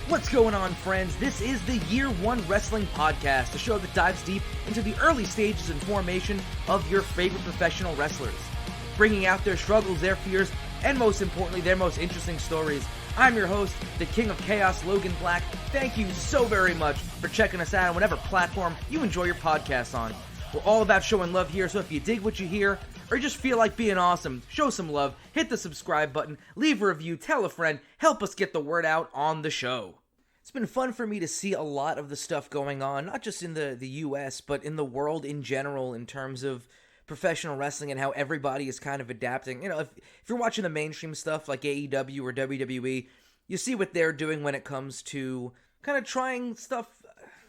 What's going on, friends? This is the Year One Wrestling Podcast, a show that dives deep into the early stages and formation of your favorite professional wrestlers, bringing out their struggles, their fears, and most importantly, their most interesting stories. I'm your host, the King of Chaos, Logan Black. Thank you so very much for checking us out on whatever platform you enjoy your podcasts on. We're all about showing love here, so if you dig what you hear, or you just feel like being awesome, show some love, hit the subscribe button, leave a review, tell a friend, help us get the word out on the show. It's been fun for me to see a lot of the stuff going on, not just in the US, but in the world in general in terms of professional wrestling and how everybody is kind of adapting. You know, if you're watching the mainstream stuff like AEW or WWE, you see what they're doing when it comes to kind of trying stuff,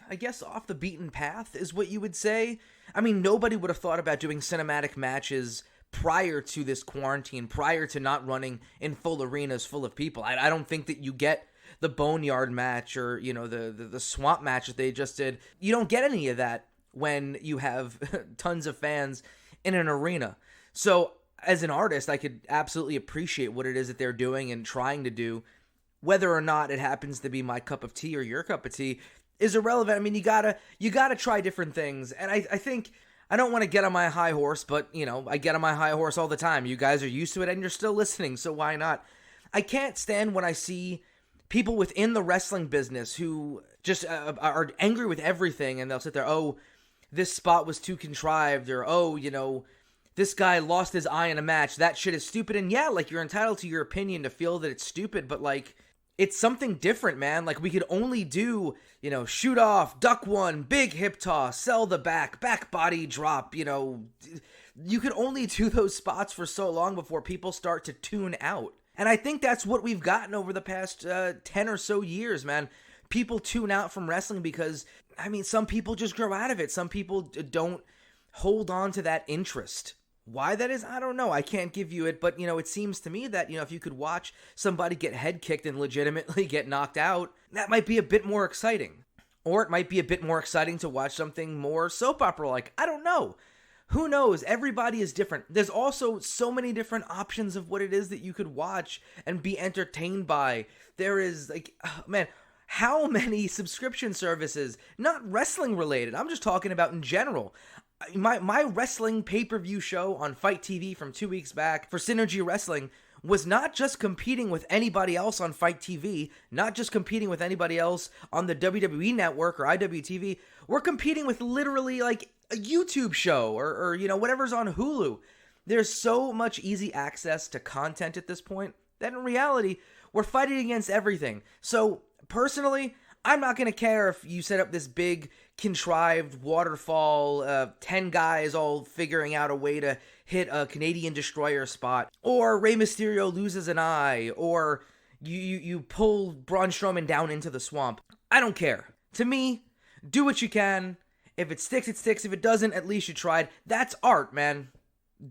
I guess, off the beaten path is what you would say. I mean, nobody would have thought about doing cinematic matches prior to this quarantine, prior to not running in full arenas full of people. I don't think that you get the Boneyard match or, you know, the Swamp match that they just did. You don't get any of that when you have tons of fans in an arena. So as an artist, I could absolutely appreciate what it is that they're doing and trying to do. Whether or not it happens to be my cup of tea or your cup of tea is irrelevant. I mean, you gotta try different things. And I think, I don't want to get on my high horse, but, you know, I get on my high horse all the time. You guys are used to it and you're still listening, so why not? I can't stand when I see people within the wrestling business who just are angry with everything, and they'll sit there, oh, this spot was too contrived, or, oh, you know, this guy lost his eye in a match, that shit is stupid. And yeah, like, you're entitled to your opinion to feel that it's stupid, but, like, it's something different, man. Like, we could only do, you know, shoot off, duck one, big hip toss, sell the back body drop, you know. You could only do those spots for so long before people start to tune out. And I think that's what we've gotten over the past 10 or so years, man. People tune out from wrestling because, I mean, some people just grow out of it. Some people don't hold on to that interest. Why that is, I don't know. I can't give you it, but, you know, it seems to me that, you know, if you could watch somebody get head kicked and legitimately get knocked out, that might be a bit more exciting. Or it might be a bit more exciting to watch something more soap opera-like. I don't know. Who knows? Everybody is different. There's also so many different options of what it is that you could watch and be entertained by. There is, like, oh, man, how many subscription services, not wrestling related, I'm just talking about in general. My wrestling pay-per-view show on Fight TV from 2 weeks back for Synergy Wrestling was not just competing with anybody else on Fight TV, not just competing with anybody else on the WWE Network or IWTV. We're competing with literally, like, a YouTube show or you know, whatever's on Hulu. There's so much easy access to content at this point that in reality, we're fighting against everything. So personally, I'm not going to care if you set up this big, contrived waterfall, 10 guys all figuring out a way to hit a Canadian Destroyer spot, or Rey Mysterio loses an eye, or you pull Braun Strowman down into the swamp. I don't care. To me, do what you can. If it sticks, it sticks. If it doesn't, at least you tried. That's art, man.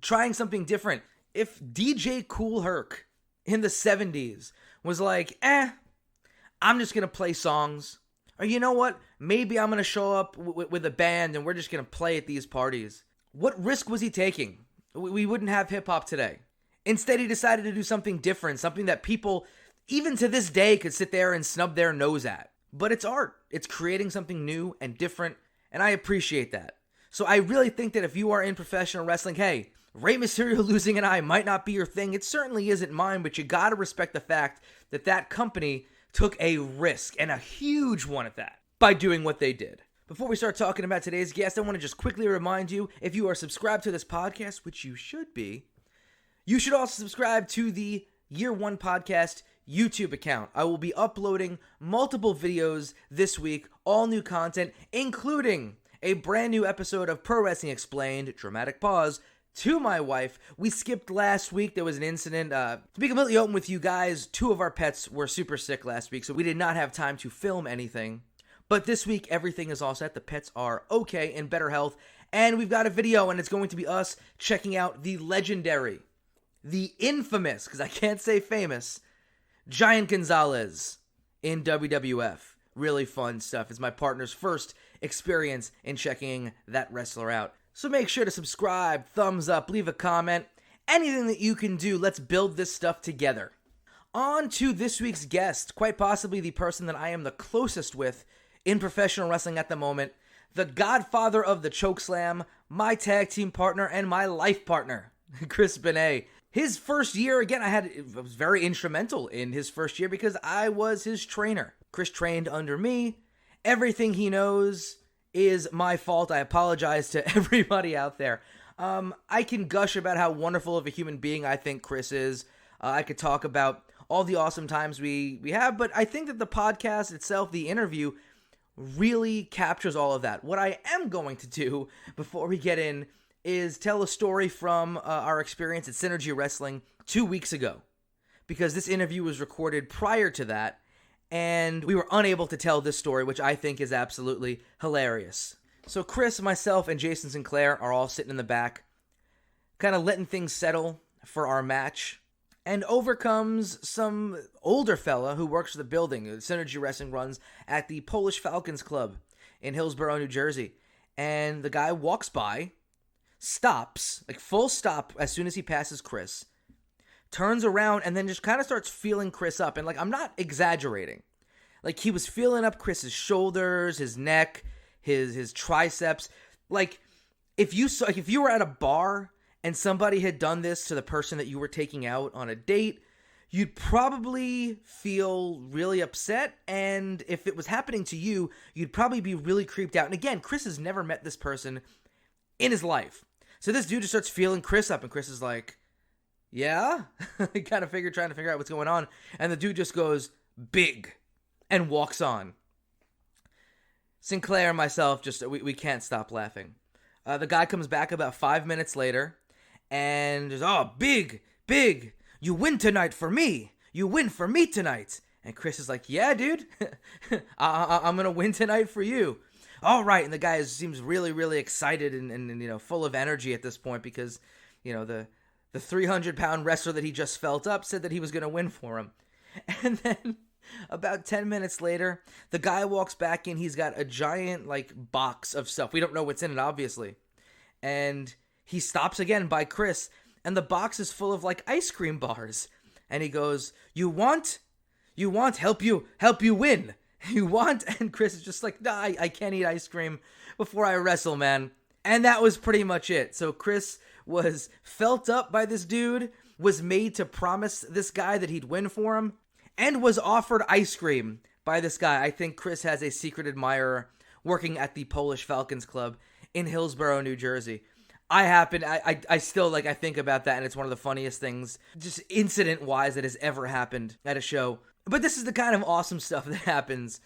Trying something different. If DJ Kool Herc in the 70s was like, I'm just going to play songs. Or you know what? Maybe I'm going to show up with a band and we're just going to play at these parties. What risk was he taking? We wouldn't have hip-hop today. Instead, he decided to do something different, something that people, even to this day, could sit there and snub their nose at. But it's art. It's creating something new and different, and I appreciate that. So I really think that if you are in professional wrestling, hey, Rey Mysterio losing an eye might not be your thing. It certainly isn't mine, but you got to respect the fact that that company took a risk, and a huge one at that, by doing what they did. Before we start talking about today's guest, I want to just quickly remind you, if you are subscribed to this podcast, which you should be, you should also subscribe to the Year One Podcast YouTube account. I will be uploading multiple videos this week, all new content, including a brand new episode of Pro Wrestling Explained, dramatic pause, to my wife. We skipped last week. There was an incident. To be completely open with you guys, 2 of our pets were super sick last week, so we did not have time to film anything. But this week, everything is all set. The pets are okay, in better health. And we've got a video, and it's going to be us checking out the legendary, the infamous, because I can't say famous, Giant Gonzalez in WWF. Really fun stuff. It's my partner's first experience in checking that wrestler out. So make sure to subscribe, thumbs up, leave a comment, anything that you can do. Let's build this stuff together. On to this week's guest, quite possibly the person that I am the closest with in professional wrestling at the moment, the godfather of the Chokeslam, my tag team partner, and my life partner, Chris Benne. His first year, again, I was very instrumental in his first year because I was his trainer. Chris trained under me. Everything he knows is my fault. I apologize to everybody out there. I can gush about how wonderful of a human being I think Chris is. I could talk about all the awesome times we have, but I think that the podcast itself, the interview, really captures all of that. What I am going to do before we get in is tell a story from our experience at Synergy Wrestling 2 weeks ago, because this interview was recorded prior to that, and we were unable to tell this story, which I think is absolutely hilarious. So Chris, myself, and Jason Sinclair are all sitting in the back, kind of letting things settle for our match. And over comes some older fella who works for the building. Synergy Wrestling runs at the Polish Falcons Club in Hillsborough, New Jersey. And the guy walks by, stops, like full stop as soon as he passes Chris, turns around, and then just kind of starts feeling Chris up. And like, I'm not exaggerating. Like, he was feeling up Chris's shoulders, his neck, his triceps. Like, if you were at a bar and somebody had done this to the person that you were taking out on a date, you'd probably feel really upset, and if it was happening to you, you'd probably be really creeped out. And again, Chris has never met this person in his life. So this dude just starts feeling Chris up, and Chris is like, yeah? He kind of trying to figure out what's going on, and the dude just goes, big, and walks on. Sinclair and myself, we can't stop laughing. The guy comes back about 5 minutes later, and just, oh, big, you win tonight for me. You win for me tonight. And Chris is like, yeah, dude, I'm going to win tonight for you. All right. And the guy seems really, really excited and full of energy at this point because, the 300-pound wrestler that he just felt up said that he was going to win for him. And then about 10 minutes later, the guy walks back in. He's got a giant, box of stuff. We don't know what's in it, obviously. And he stops again by Chris, and the box is full of, ice cream bars. And he goes, you want? Help you win. You want? And Chris is just like, nah, I can't eat ice cream before I wrestle, man. And that was pretty much it. So Chris was felt up by this dude, was made to promise this guy that he'd win for him, and was offered ice cream by this guy. I think Chris has a secret admirer working at the Polish Falcons Club in Hillsborough, New Jersey. I still I think about that, and it's one of the funniest things, just incident-wise, that has ever happened at a show. But this is the kind of awesome stuff that happens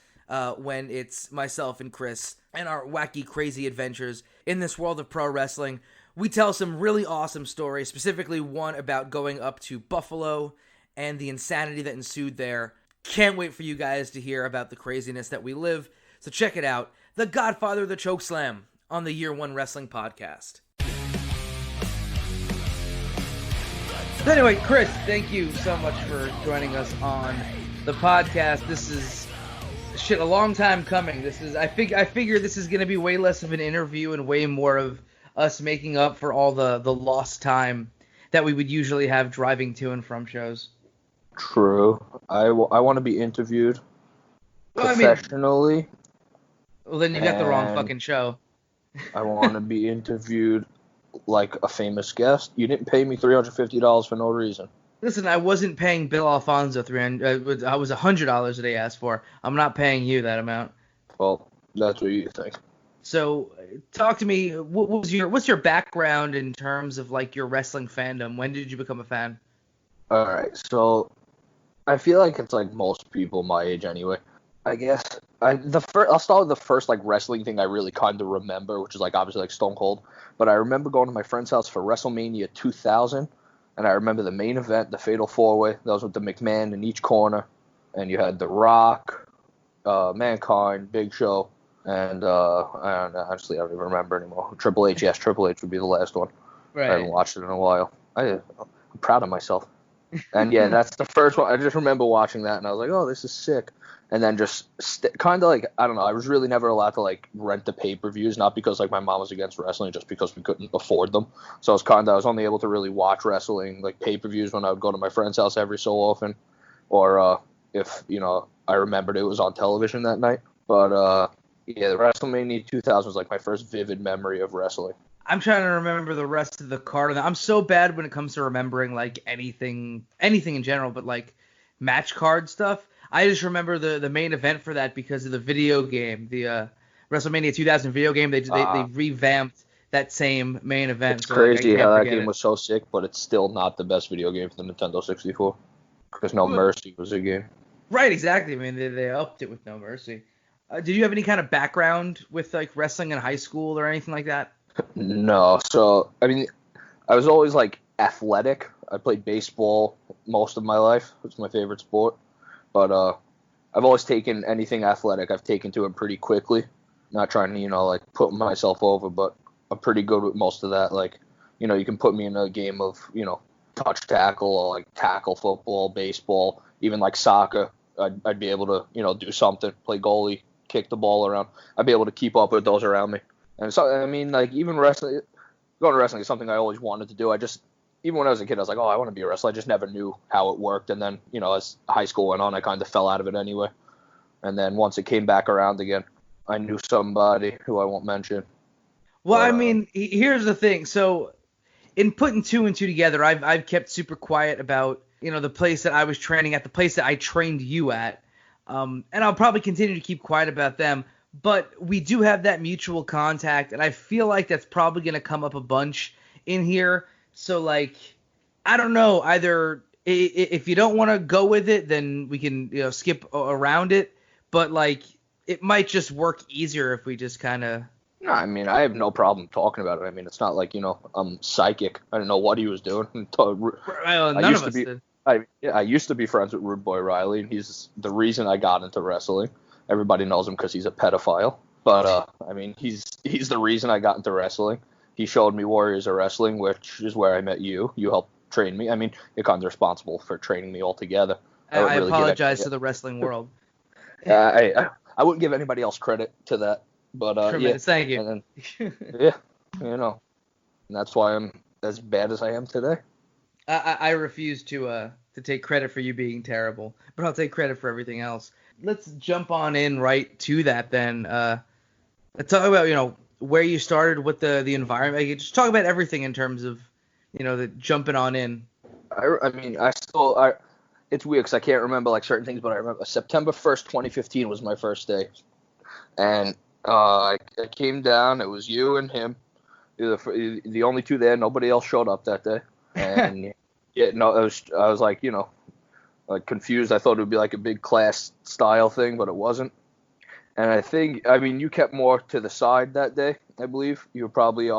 when it's myself and Chris and our wacky, crazy adventures in this world of pro wrestling. We tell some really awesome stories, specifically one about going up to Buffalo and the insanity that ensued there. Can't wait for you guys to hear about the craziness that we live. So check it out. The Godfather of the Chokeslam on the Year One Wrestling Podcast. So anyway, Chris, thank you so much for joining us on the podcast. This is a long time coming. I figure this is going to be way less of an interview and way more of us making up for all the lost time that we would usually have driving to and from shows. True. I want to be interviewed professionally. Well, then you got the wrong fucking show. I want to be interviewed like a famous guest. You didn't pay me $350 for no reason. Listen, I wasn't paying Bill Alfonso $300. I was $100 that he asked for. I'm not paying you that amount. Well, that's what you think. So, talk to me. What's your background in terms of your wrestling fandom? When did you become a fan? All right, so I feel like it's most people my age anyway. I guess I'll start with the first wrestling thing I really kind of remember, which is obviously Stone Cold. But I remember going to my friend's house for WrestleMania 2000, and I remember the main event, the Fatal 4-Way. That was with the McMahon in each corner, and you had The Rock, Mankind, Big Show, and I don't know, honestly I don't even remember anymore. Triple H, yes, Triple H would be the last one. Right. I haven't watched it in a while. I'm proud of myself. And yeah, that's the first one. I just remember watching that, and I was like, oh, this is sick. And then just kind of I don't know, I was really never allowed to rent the pay-per-views, not because my mom was against wrestling, just because we couldn't afford them. So I was only able to really watch wrestling, pay-per-views when I would go to my friend's house every so often. or if I remembered it was on television that night. But yeah, the WrestleMania 2000 was like my first vivid memory of wrestling. I'm trying to remember the rest of the card. I'm so bad when it comes to remembering like anything in general, but like match card stuff. I just remember the main event for that because of the video game, the WrestleMania 2000 video game. They revamped that same main event. It's so like, I crazy can't how that forget game it. was so sick, but it's still not the best video game for the Nintendo 64. Because No Mercy was a game. Right, exactly. I mean, they upped it with No Mercy. Did you have any kind of background with like wrestling in high school or anything like that? No, so I mean, I was always like athletic. I played baseball most of my life. It's my favorite sport. But I've always taken anything athletic. I've taken to it pretty quickly. Not trying to like put myself over, but I'm pretty good with most of that. Like, you can put me in a game of touch tackle or like tackle football, baseball, even like soccer. I'd be able to do something, play goalie, kick the ball around. I'd be able to keep up with those around me. And so, I mean, like, even wrestling, going to wrestling is something I always wanted to do. Even when I was a kid, I was like, oh, I want to be a wrestler. I just never knew how it worked. And then, as high school went on, I kind of fell out of it anyway. And then once it came back around again, I knew somebody who I won't mention. Well, I mean, here's the thing. So, in putting two and two together, I've kept super quiet about, the place that I was training at, the place that I trained you at. And I'll probably continue to keep quiet about them. But we do have that mutual contact, and I feel like that's probably going to come up a bunch in here. So, like, I don't know. Either if you don't want to go with it, then we can skip around it. But, like, it might just work easier if we just kind of... No, I mean, I have no problem talking about it. I mean, it's not like, I'm psychic. I don't know what he was doing. Well, none of us did. I used to be friends with Rude Boy Riley, and he's the reason I got into wrestling. Everybody knows him because he's a pedophile. But, I mean, he's the reason I got into wrestling. He showed me Warriors of Wrestling, which is where I met you. You helped train me. I mean, you're kind of responsible for training me altogether. I apologize to the wrestling world. I wouldn't give anybody else credit to that. But, tremendous, thank you. And then, yeah, and that's why I'm as bad as I am today. I refuse to take credit for you being terrible, but I'll take credit for everything else. Let's jump on in right to that then. Let's talk about, where you started, what the environment. Just talk about everything in terms of, the jumping on in. I mean, it's weird because I can't remember like certain things, but I remember September 1st, 2015 was my first day. And I came down. It was you and him. You're the only two there. Nobody else showed up that day. And I was like, like confused. I thought it would be like a big class style thing, but it wasn't. And you kept more to the side that day, I believe. You were probably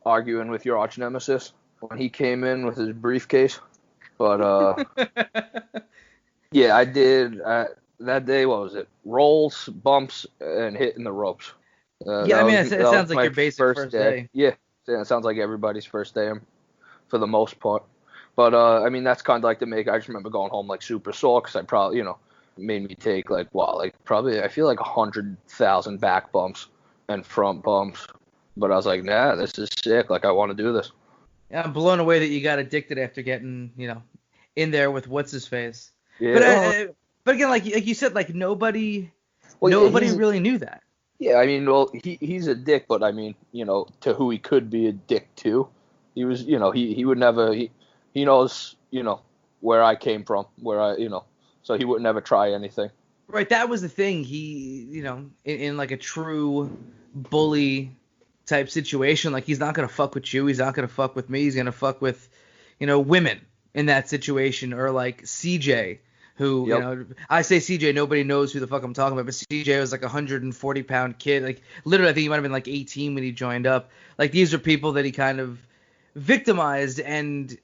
arguing with your arch nemesis when he came in with his briefcase. But, yeah, I did. That day, what was it? Rolls, bumps, and hitting the ropes. It sounds like your basic first day. Yeah, it sounds like everybody's first day for the most part. But, that's kind of like I just remember going home like super sore because I probably, made me take probably I feel like 100,000 back bumps and front bumps. But I was like, nah, this is sick. Like, I want to do this. Yeah, I'm blown away that you got addicted after getting, in there with what's his face. Yeah. But again, like you said, like nobody really knew that. Yeah, I mean, well, he's a dick, but I mean, to who he could be a dick to, he was, he would never, he knows, where I came from, so he would never try anything. Right, that was the thing. He, in like a true bully type situation, like he's not gonna fuck with you, he's not gonna fuck with me, he's gonna fuck with, women in that situation, or like CJ. Who, Yep. I say CJ, nobody knows who the fuck I'm talking about, but CJ was like a 140-pound kid. Like, literally, I think he might have been like 18 when he joined up. Like, these are people that he kind of victimized, and,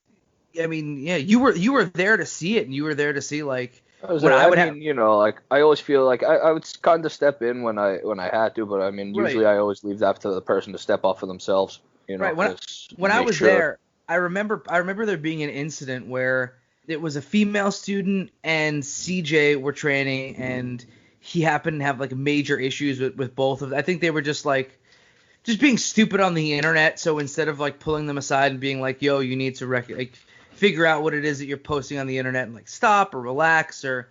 I mean, yeah, you were there to see it, and you were there to see, like, I always feel like I would kind of step in when I had to, but, I mean, usually I always leave that to the person to step up for themselves, Right, when I was there, I remember there being an incident where it was a female student and CJ were training, and he happened to have like major issues with both of them. I think they were just being stupid on the internet. So instead of like pulling them aside and being like, yo, you need to figure out what it is that you're posting on the internet and like stop or relax or,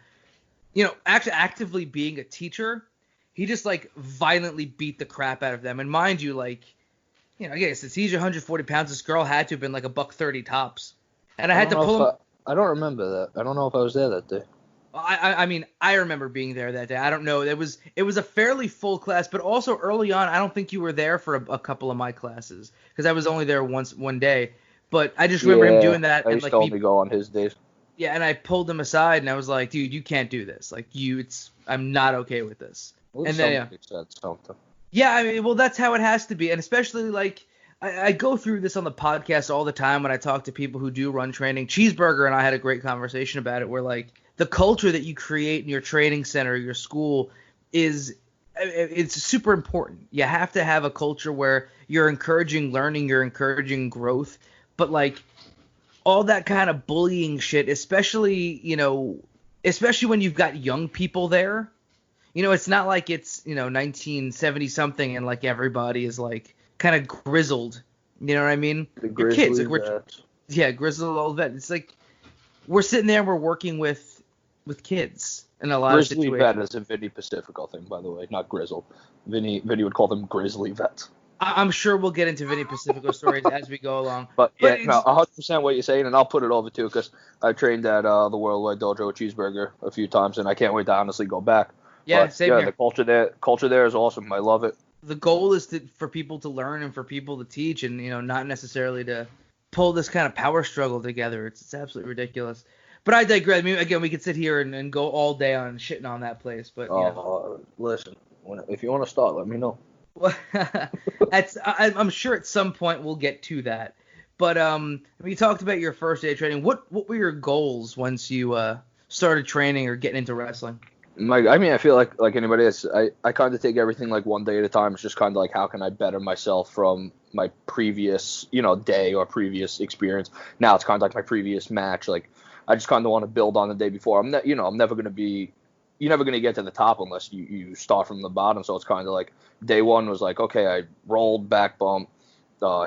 actually actively being a teacher. He just like violently beat the crap out of them. And mind you, like, I guess since he's 140 pounds, this girl had to have been like $130 tops. And I had to pull him. I don't remember that. I don't know if I was there that day. I mean, I remember being there that day. I don't know. It was a fairly full class, but also early on, I don't think you were there for a couple of my classes because I was only there one day. But I just remember him doing that. I used to only go on his days. Yeah, and I pulled him aside and I was like, dude, you can't do this. Like, I'm not okay with this. And then yeah, I mean, well, that's how it has to be, and especially like I go through this on the podcast all the time when I talk to people who do run training. Cheeseburger and I had a great conversation about it, where like the culture that you create in your training center, your school, it's super important. You have to have a culture where you're encouraging learning, you're encouraging growth, but like all that kind of bullying shit, especially when you've got young people there. It's not like it's, 1970 something and like everybody is like kind of grizzled. You know what I mean? The grizzly vets. Yeah, grizzled old vet. It's like we're sitting there and we're working with kids in a lot of situations. Grizzly vet is a Vinny Pacifico thing, by the way, not grizzled. Vinny would call them grizzly vets. I'm sure we'll get into Vinny Pacifico stories as we go along. But yeah, no, 100% what you're saying, and I'll put it over too, because I trained at the Worldwide Dojo at Cheeseburger a few times, and I can't wait to honestly go back. Yeah, same here. The culture there is awesome. I love it. The goal is for people to learn and for people to teach, and not necessarily to pull this kind of power struggle together. It's absolutely ridiculous. But I digress. I mean, again, we could sit here and go all day on shitting on that place. But listen, if you want to start, let me know. I'm sure at some point we'll get to that. But you talked about your first day of training. What were your goals once you started training or getting into wrestling? I feel like anybody else, I kind of take everything like one day at a time. It's just kind of like, how can I better myself from my previous, day or previous experience. Now it's kind of like my previous match. Like, I just kind of want to build on the day before. I'm never going to be, you're never going to get to the top unless you start from the bottom. So it's kind of like day one was like, okay, I rolled, back bump,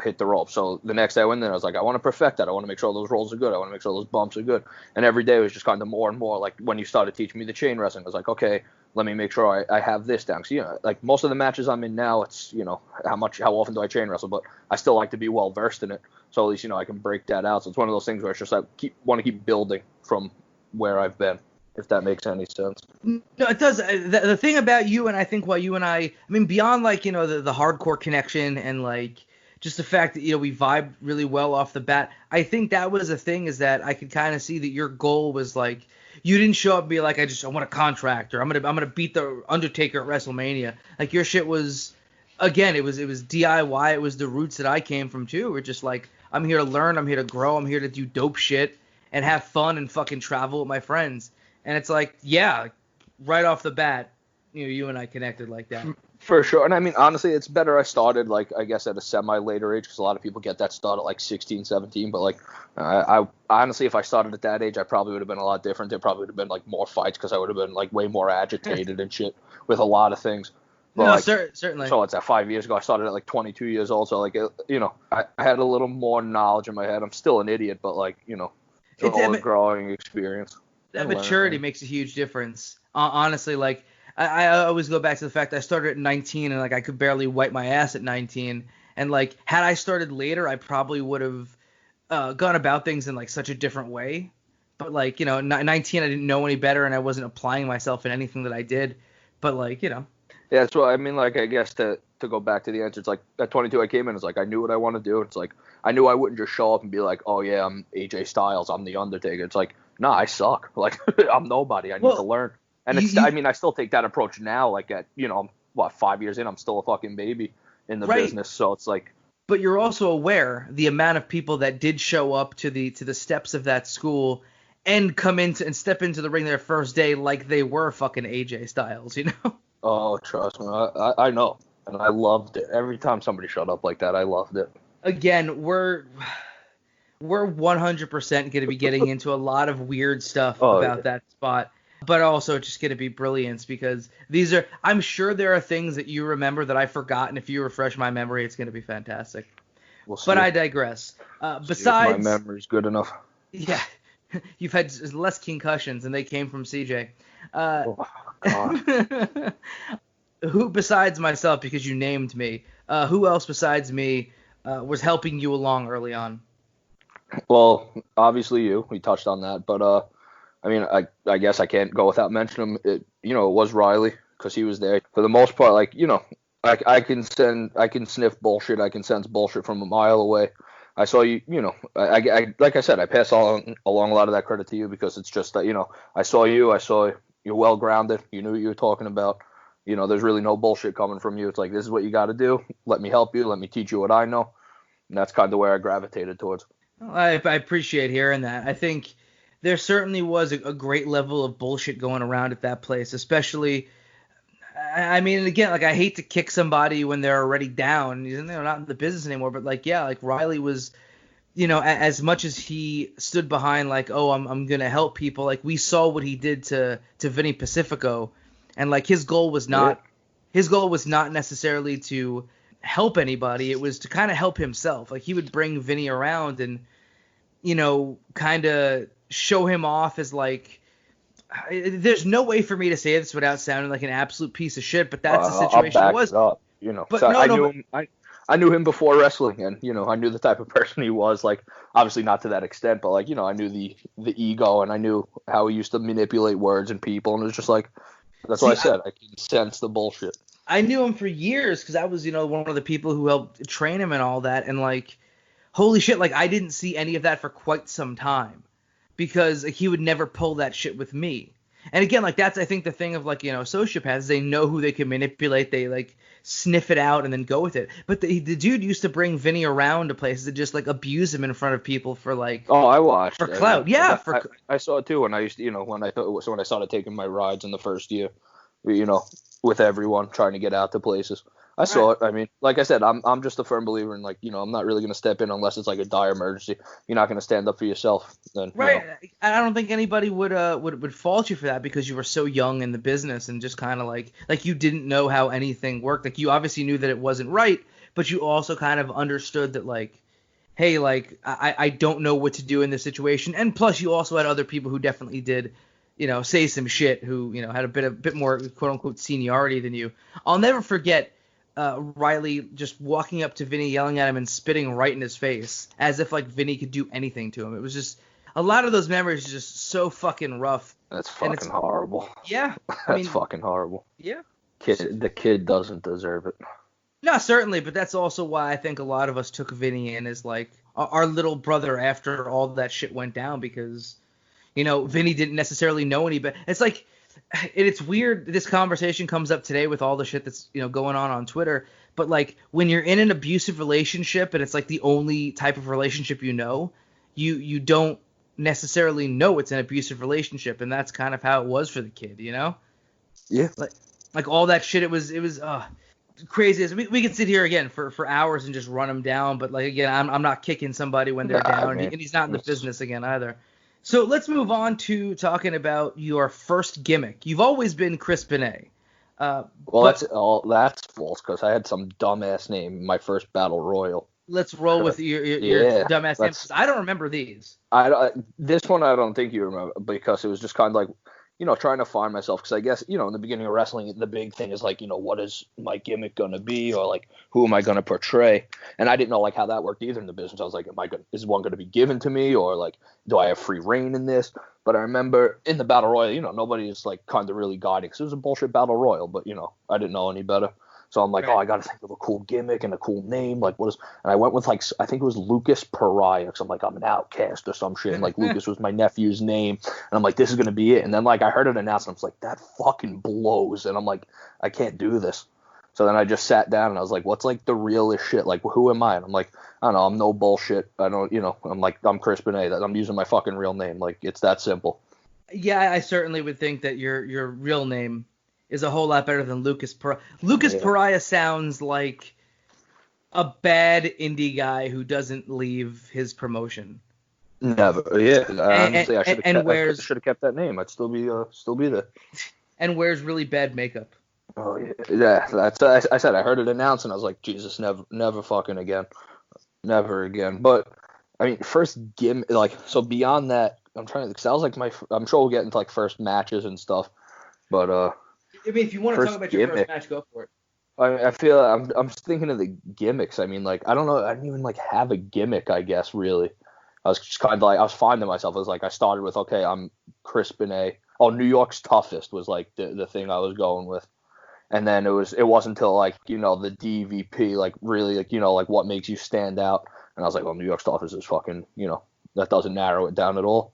hit the rope. So the next day I went there, I was like, I want to perfect that. I want to make sure those rolls are good. I want to make sure those bumps are good. And every day was just kind of more and more. Like when you started teaching me the chain wrestling, I was like, okay, let me make sure I have this down. So, like most of the matches I'm in now, it's, how often do I chain wrestle? But I still like to be well versed in it. So at least, I can break that out. So it's one of those things where it's just want to keep building from where I've been, if that makes any sense. No, it does. The thing about you, and I think why you and I mean, beyond like, the hardcore connection and like, just the fact that, we vibe really well off the bat. I think that was the thing, is that I could kind of see that your goal was like, you didn't show up and be like, I want a contract, or I'm gonna beat the Undertaker at WrestleMania. Like your shit was, again, it was DIY. It was the roots that I came from too. We're just like, I'm here to learn, I'm here to grow, I'm here to do dope shit and have fun and fucking travel with my friends. And it's like, yeah, right off the bat, you and I connected like that. For sure. And I mean, honestly, it's better I started, like, I guess at a semi-later age, because a lot of people get that start at, like, 16, 17. But, like, I honestly, if I started at that age, I probably would have been a lot different. There probably would have been, like, more fights, because I would have been, like, way more agitated and shit with a lot of things. But, no, like, certainly. So it's at 5 years ago. I started at, like, 22 years old. So, like, I had a little more knowledge in my head. I'm still an idiot, but, like, it's all a growing experience. That maturity makes a huge difference. Honestly, like, I always go back to the fact I started at 19 and like I could barely wipe my ass at 19. And like had I started later, I probably would have gone about things in like such a different way. But like, 19, I didn't know any better and I wasn't applying myself in anything that I did. But like, Yeah, so I mean, like, I guess to go back to the answer, it's like at 22 I came in, it's like I knew what I want to do. It's like I knew I wouldn't just show up and be like, oh yeah, I'm AJ Styles, I'm the Undertaker. It's like, nah, I suck. Like I'm nobody. I need to learn. And I still take that approach now. Like at 5 years in, I'm still a fucking baby in the business. So it's like. But you're also aware the amount of people that did show up to the steps of that school and come into and step into the ring their first day like they were fucking AJ Styles, Oh, trust me, I know, and I loved it. Every time somebody showed up like that, I loved it. Again, we're 100% going to be getting into a lot of weird stuff about that spot. But also it's just going to be brilliance because I'm sure there are things that you remember that I've forgotten. If you refresh my memory, it's going to be fantastic. We'll see. But I digress. Besides, my memory's good enough. Yeah, you've had less concussions, and they came from CJ. Oh God. Who besides myself, because you named me, who else besides me was helping you along early on? Well, obviously you. We touched on that, but I mean, I guess I can't go without mentioning him. It was Riley because he was there for the most part. Like, I can sniff bullshit. I can sense bullshit from a mile away. I saw you. Like I said, I pass along a lot of that credit to you because it's just that I saw you. I saw you're well grounded. You knew what you were talking about. There's really no bullshit coming from you. It's like, this is what you got to do. Let me help you. Let me teach you what I know. And that's kind of where I gravitated towards. Well, I appreciate hearing that. I think there certainly was a great level of bullshit going around at that place, especially. I mean, again, like I hate to kick somebody when they're already down, they're not in the business anymore. But like, yeah, like Riley was, as much as he stood behind, like, oh, I'm gonna help people. Like we saw what he did to Vinny Pacifico, and like his goal was not necessarily to help anybody. It was to kind of help himself. Like he would bring Vinny around and kind of show him off as like. There's no way for me to say this without sounding like an absolute piece of shit, but that's the situation I'll it back was. it up, But so no, I knew him before wrestling, and I knew the type of person he was. Like, obviously not to that extent, but like I knew the ego, and I knew how he used to manipulate words and people, and it was just like that's what I said. I can sense the bullshit. I knew him for years because I was one of the people who helped train him and all that, and like holy shit, like I didn't see any of that for quite some time because he would never pull that shit with me. And again, like that's I think the thing of like sociopaths, they know who they can manipulate, they like sniff it out and then go with it. But the dude used to bring Vinny around to places to just like abuse him in front of people for like I watched for clout. Yeah, I saw it too when I used to when I started taking my rides in the first year, with everyone trying to get out to places. I saw it. I mean, like I said, I'm just a firm believer in like I'm not really gonna step in unless it's like a dire emergency. You're not gonna stand up for yourself. Then right. I don't think anybody would fault you for that because you were so young in the business and just kind of like you didn't know how anything worked. Like you obviously knew that it wasn't right, but you also kind of understood that like, hey, like I don't know what to do in this situation. And plus, you also had other people who definitely did. Say some shit who had a bit more quote unquote seniority than you. I'll never forget. Riley just walking up to Vinny, yelling at him and spitting right in his face, as if like Vinny could do anything to him. It was just a lot of those memories are just so fucking rough. That's fucking horrible. Yeah, that's fucking horrible. Yeah, the kid doesn't deserve it. No, certainly, but that's also why I think a lot of us took Vinny in as like our little brother after all that shit went down because Vinny didn't necessarily know any better. It's like. It's weird this conversation comes up today with all the shit that's going on Twitter, but like when you're in an abusive relationship and it's like the only type of relationship you don't necessarily know it's an abusive relationship, and that's kind of how it was for the kid, Yeah. Like all that shit, it was crazy. We could sit here again for hours and just run them down, but like again, I'm not kicking somebody when they're down, and he's not in the business again either. So let's move on to talking about your first gimmick. You've always been Chris Benne. That's false because I had some dumbass name in my first battle royal. Let's roll with your dumbass name. I don't remember these. This one I don't think you remember because it was just kind of like trying to find myself because I guess in the beginning of wrestling the big thing is like what is my gimmick gonna be or like who am I gonna portray, and I didn't know like how that worked either in the business. I was like, is one gonna be given to me or like do I have free reign in this? But I remember in the battle royal nobody is like kind of really guiding because it was a bullshit battle royal, but I didn't know any better. So I'm like, right. I got to think of a cool gimmick and a cool name. Like, and I went with like, I think it was Lucas Pariah because I'm like, I'm an outcast or some shit. And like, Lucas was my nephew's name. And I'm like, this is going to be it. And then like, I heard it announced and I was like, that fucking blows. And I'm like, I can't do this. So then I just sat down and I was like, what's like the realest shit? Like, who am I? And I'm like, I don't know. I'm no bullshit. I don't, I'm like, I'm Chris Benne. I'm using my fucking real name. Like, it's that simple. Yeah, I certainly would think that your real name is a whole lot better than Lucas Pariah. Lucas Pariah sounds like a bad indie guy who doesn't leave his promotion. Never. Yeah. Honestly, I should have kept that name. I'd still be there. And wears really bad makeup. Oh yeah. Yeah. That's I said I heard it announced and I was like, Jesus, never fucking again. Never again. But I mean, first gimmick, like, so beyond that, I'm trying to, because that was like I'm sure we'll get into like first matches and stuff, but I mean, if you want to talk first about your gimmick. first match, go for it. I feel I'm just thinking of the gimmicks. I mean, like, I don't know, I didn't even like have a gimmick, I guess, really. I was just kind of like, I was finding myself. It was like I started with, okay, I'm Chris Benne. Oh, New York's toughest was like the thing I was going with. And then it wasn't until like, you know, the DVP, like really like, you know, like what makes you stand out. And I was like, well, New York's toughest is fucking, you know, that doesn't narrow it down at all.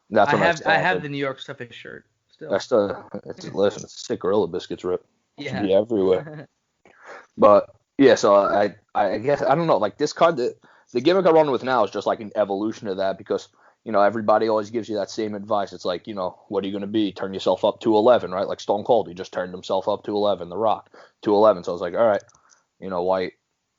And that's when I started. I have the New York Toughest shirt still. Listen, it's a sick Gorilla Biscuits rip. It should be Yeah. everywhere. But yeah, so I guess I don't know, like this kind of the gimmick I run with now is just like an evolution of that because you know everybody always gives you that same advice. It's like, you know, what are you going to be? Turn yourself up to 11, right? Like Stone Cold, he just turned himself up to 11. The Rock to 11. So I was like, all right, you know,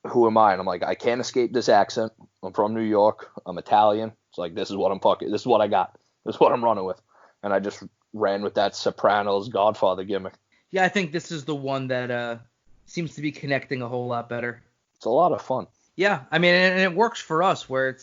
who am I? And I'm like, I can't escape this accent. I'm from New York. I'm Italian. It's like this is what I'm fucking. This is what I got. This is what I'm running with. And I just ran with that Sopranos Godfather gimmick. Yeah, I think this is the one that seems to be connecting a whole lot better. It's a lot of fun. Yeah, I mean, and it works for us where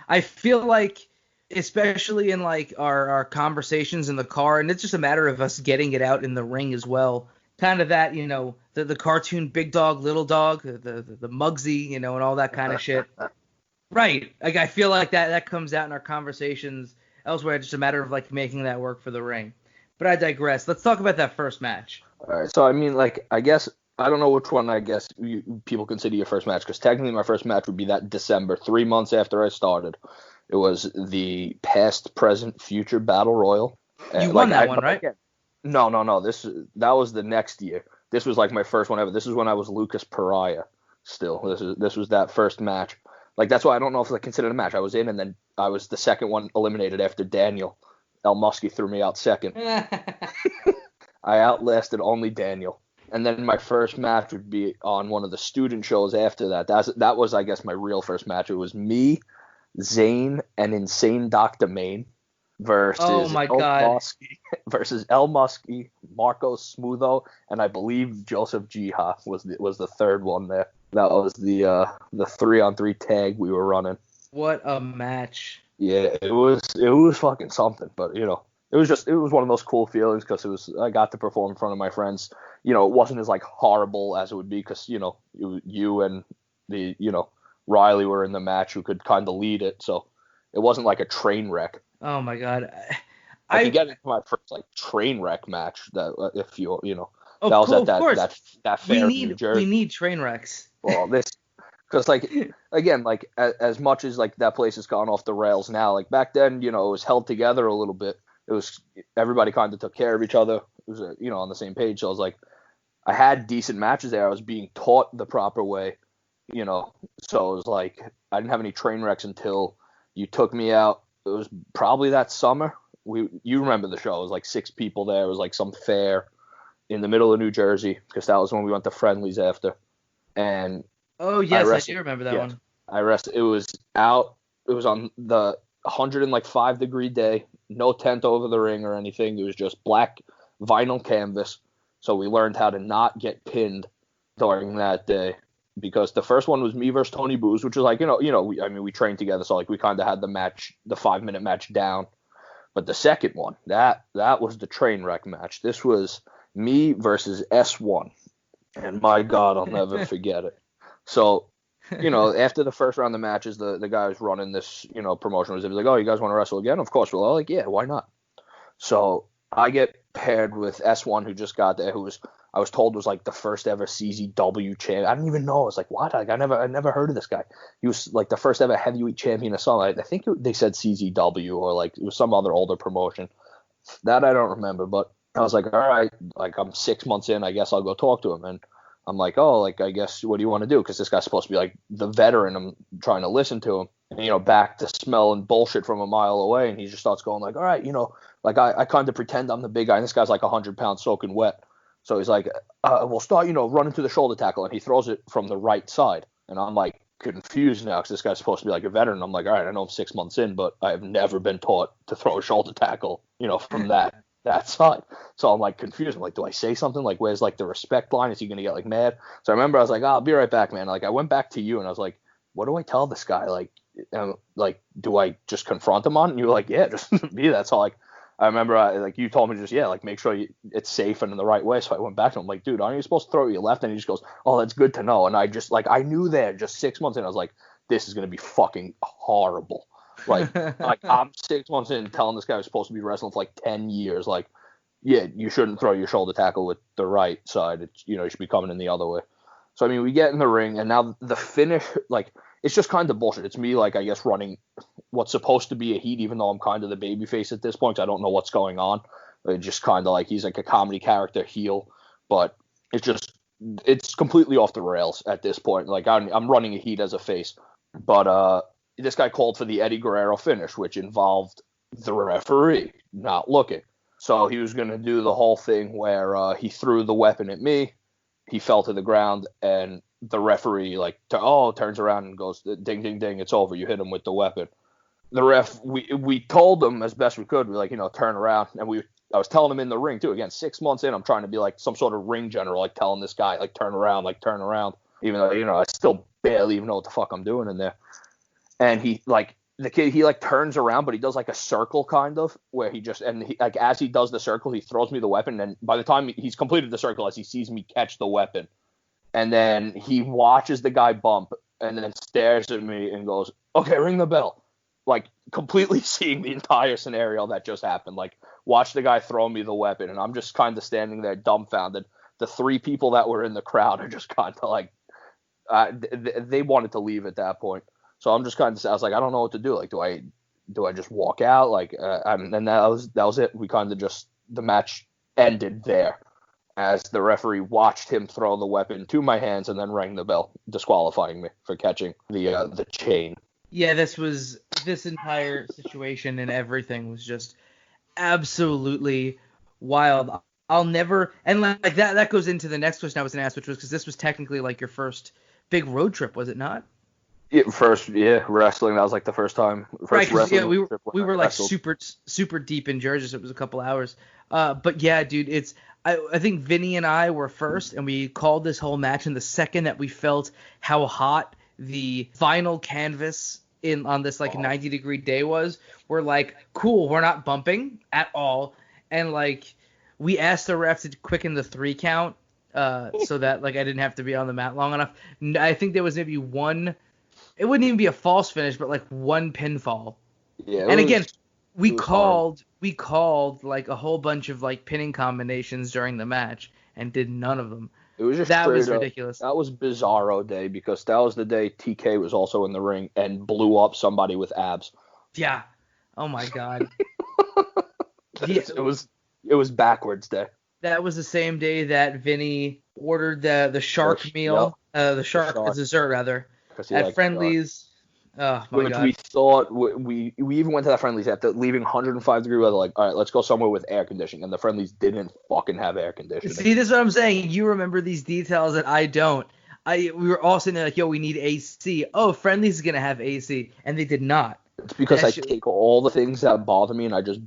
I feel like, especially in like our conversations in the car, and it's just a matter of us getting it out in the ring as well. Kind of that, you know, the cartoon big dog, little dog, the Muggsy, you know, and all that kind of shit. Right. Like I feel like that comes out in our conversations elsewhere. It's just a matter of like making that work for the ring. But I digress. Let's talk about that first match. All right. So I mean, like, I guess I don't know which one. I guess people consider your first match because technically my first match would be that December, 3 months after I started. It was the past, present, future battle royal. You won that one, right? No. That was the next year. This was like my first one ever. This is when I was Lucas Pariah. Still, this was that first match. Like that's why I don't know if I considered a match. I was in, and then I was the second one eliminated after Daniel. El Muskie threw me out second. I outlasted only Daniel. And then my first match would be on one of the student shows after that. That was, I guess, my real first match. It was me, Zane, and Insane Dr. Main versus El Muskie, Marco Smootho, and I believe Joseph Jiha was the third one there. That was the 3-on-3 tag we were running. What a match! Yeah, it was fucking something. But you know, it was one of those cool feelings because I got to perform in front of my friends. You know, it wasn't as like horrible as it would be because you know you and the Riley were in the match who could kind of lead it, so it wasn't like a train wreck. Oh my god, I can get into my first like train wreck match that if you know that was at that fair in New Jersey. We need train wrecks. Well, because like again, like as much as like that place has gone off the rails now, like back then, you know, it was held together a little bit. It was everybody kind of took care of each other. It was on the same page. So I was like, I had decent matches there. I was being taught the proper way, you know. So it was like I didn't have any train wrecks until you took me out. It was probably that summer. You remember the show? It was like 6 people there. It was like some fair in the middle of New Jersey because that was when we went to Friendlies after. And oh yes, I do remember that one. I rested. It was out. It was on the 105-degree day. No tent over the ring or anything. It was just black vinyl canvas. So we learned how to not get pinned during that day. Because the first one was me versus Tony Booz, which was like, we trained together, so like we kind of had the 5-minute match down. But the second one, that was the train wreck match. This was me versus S1. And my God, I'll never forget it. So, after the first round of matches, the guy who's running this, promotion was like, oh, you guys want to wrestle again? Of course. We're all like, yeah, why not? So I get paired with S1, who just got there, I was told was like the first ever CZW champ. I didn't even know. I was like, what? Like, I never heard of this guy. He was like the first ever heavyweight champion of something. I think they said CZW or like it was some other older promotion. That I don't remember, but I was like, all right, like I'm 6 months in. I guess I'll go talk to him. And I'm like, oh, like, I guess, what do you want to do? Because this guy's supposed to be like the veteran. I'm trying to listen to him. And, back to smelling bullshit from a mile away. And he just starts going like, all right, like I kind of pretend I'm the big guy. And this guy's like 100 pounds soaking wet. So he's like, we'll start, running to the shoulder tackle. And he throws it from the right side. And I'm like confused now because this guy's supposed to be like a veteran. I'm like, all right, I know I'm 6 months in, but I have never been taught to throw a shoulder tackle, from that side. So I'm like confused. I'm like, do I say something? Like, where's like the respect line? Is he going to get like mad? So I remember I was like, I'll be right back, man. Like I went back to you and I was like, what do I tell this guy? Like, like, do I just confront him on it? And you were like, yeah, just be that's all. Like, I remember, like, you told me just, yeah, like, make sure it's safe and in the right way. So I went back to him, like, dude, aren't you supposed to throw your left? And he just goes, oh, that's good to know. And I just, like, I knew there just 6 months in, I was like, this is going to be fucking horrible. Like, I'm 6 months in telling this guy who's supposed to be wrestling for like 10 years, like, yeah, you shouldn't throw your shoulder tackle with the right side. It's, you should be coming in the other way. So, I mean, we get in the ring, and now the finish, like, it's just kind of bullshit. It's me, like, I guess, running what's supposed to be a heat, even though I'm kind of the babyface at this point, 'cause I don't know what's going on. It just kind of like, he's like a comedy character heel, but it's completely off the rails at this point. Like, I'm running a heat as a face. But this guy called for the Eddie Guerrero finish, which involved the referee not looking. So he was going to do the whole thing where he threw the weapon at me, he fell to the ground, and the referee turns around and goes, ding, ding, ding, it's over. You hit him with the weapon. The ref, we told him as best we could, turn around, and I was telling him in the ring too. Again, 6 months in, I'm trying to be like some sort of ring general, like telling this guy, like, turn around, even though, I still barely even know what the fuck I'm doing in there. And he, like, the kid, he, like, turns around, but he does, like, a circle, kind of, where he just, and he, like, as he does the circle, he throws me the weapon, and by the time he's completed the circle, as he sees me catch the weapon, and then he watches the guy bump, and then stares at me and goes, okay, ring the bell. Like, completely seeing the entire scenario that just happened. Like, watch the guy throw me the weapon, and I'm just kind of standing there dumbfounded. The three people that were in the crowd are just kind of like, they wanted to leave at that point. So I'm just kind of, I was like, I don't know what to do. Like, do I just walk out? Like, and that was it. We kind of just, the match ended there as the referee watched him throw the weapon to my hands and then rang the bell, disqualifying me for catching the chain. Yeah, this entire situation and everything was just absolutely wild. I'll never, and like that goes into the next question I was going to ask, which was, because this was technically like your first big road trip, was it not? Yeah, wrestling. That was like the first time. Right, yeah, we were like super deep in Georgia, so it was a couple hours. But yeah, dude, I think Vinny and I were first, and we called this whole match, and the second that we felt how hot the final canvas on this 90-degree day was, we're like, cool, we're not bumping at all, and like we asked the ref to quicken the 3 count, so that like I didn't have to be on the mat long enough. I think there was maybe one. It wouldn't even be a false finish, but like one pinfall. Yeah. And again, we called like a whole bunch of like pinning combinations during the match and did none of them. It was just ridiculous. That was Bizarro Day, because that was the day TK was also in the ring and blew up somebody with abs. Yeah. Oh my God. Yeah. It was backwards day. That was the same day that Vinny ordered the shark meal, the shark dessert rather. At Friendly's, oh my God. We thought, we even went to that Friendly's after leaving 105-degree weather, like, all right, let's go somewhere with air conditioning, and the Friendly's didn't fucking have air conditioning. See, this is what I'm saying. You remember these details that I don't. We were all sitting there like, yo, we need AC. Oh, Friendly's is going to have AC, and they did not. It's because I take all the things that bother me, and I just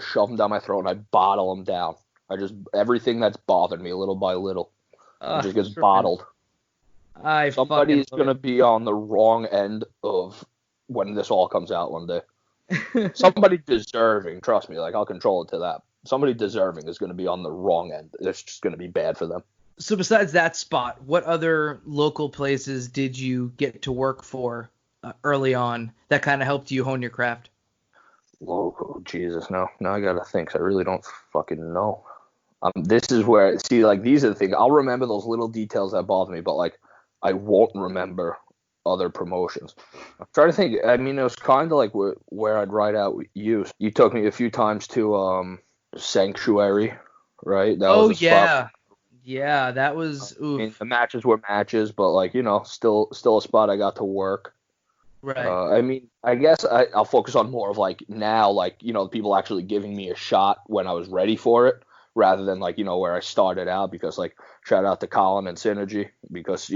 shove them down my throat, and I bottle them down. Everything that's bothered me little by little, it just gets bottled. Somebody's going to be on the wrong end of when this all comes out one day. Somebody deserving, trust me, like, I'll control it to that. Somebody deserving is going to be on the wrong end. It's just going to be bad for them. So besides that spot, what other local places did you get to work for early on that kind of helped you hone your craft? Local, Jesus, no. Now I got to think. I really don't fucking know. This is where, see, like, these are the things. I'll remember those little details that bother me, but, like, I won't remember other promotions. I'm trying to think. I mean, it was kind of like where I'd ride out with you. You took me a few times to Sanctuary, right? Spot. Yeah, that was. Oof. I mean, the matches were matches, but like, still a spot I got to work. Right. I mean, I guess I'll focus on more of like now, like, people actually giving me a shot when I was ready for it, rather than like, where I started out, because like, shout out to Colin and Synergy, because,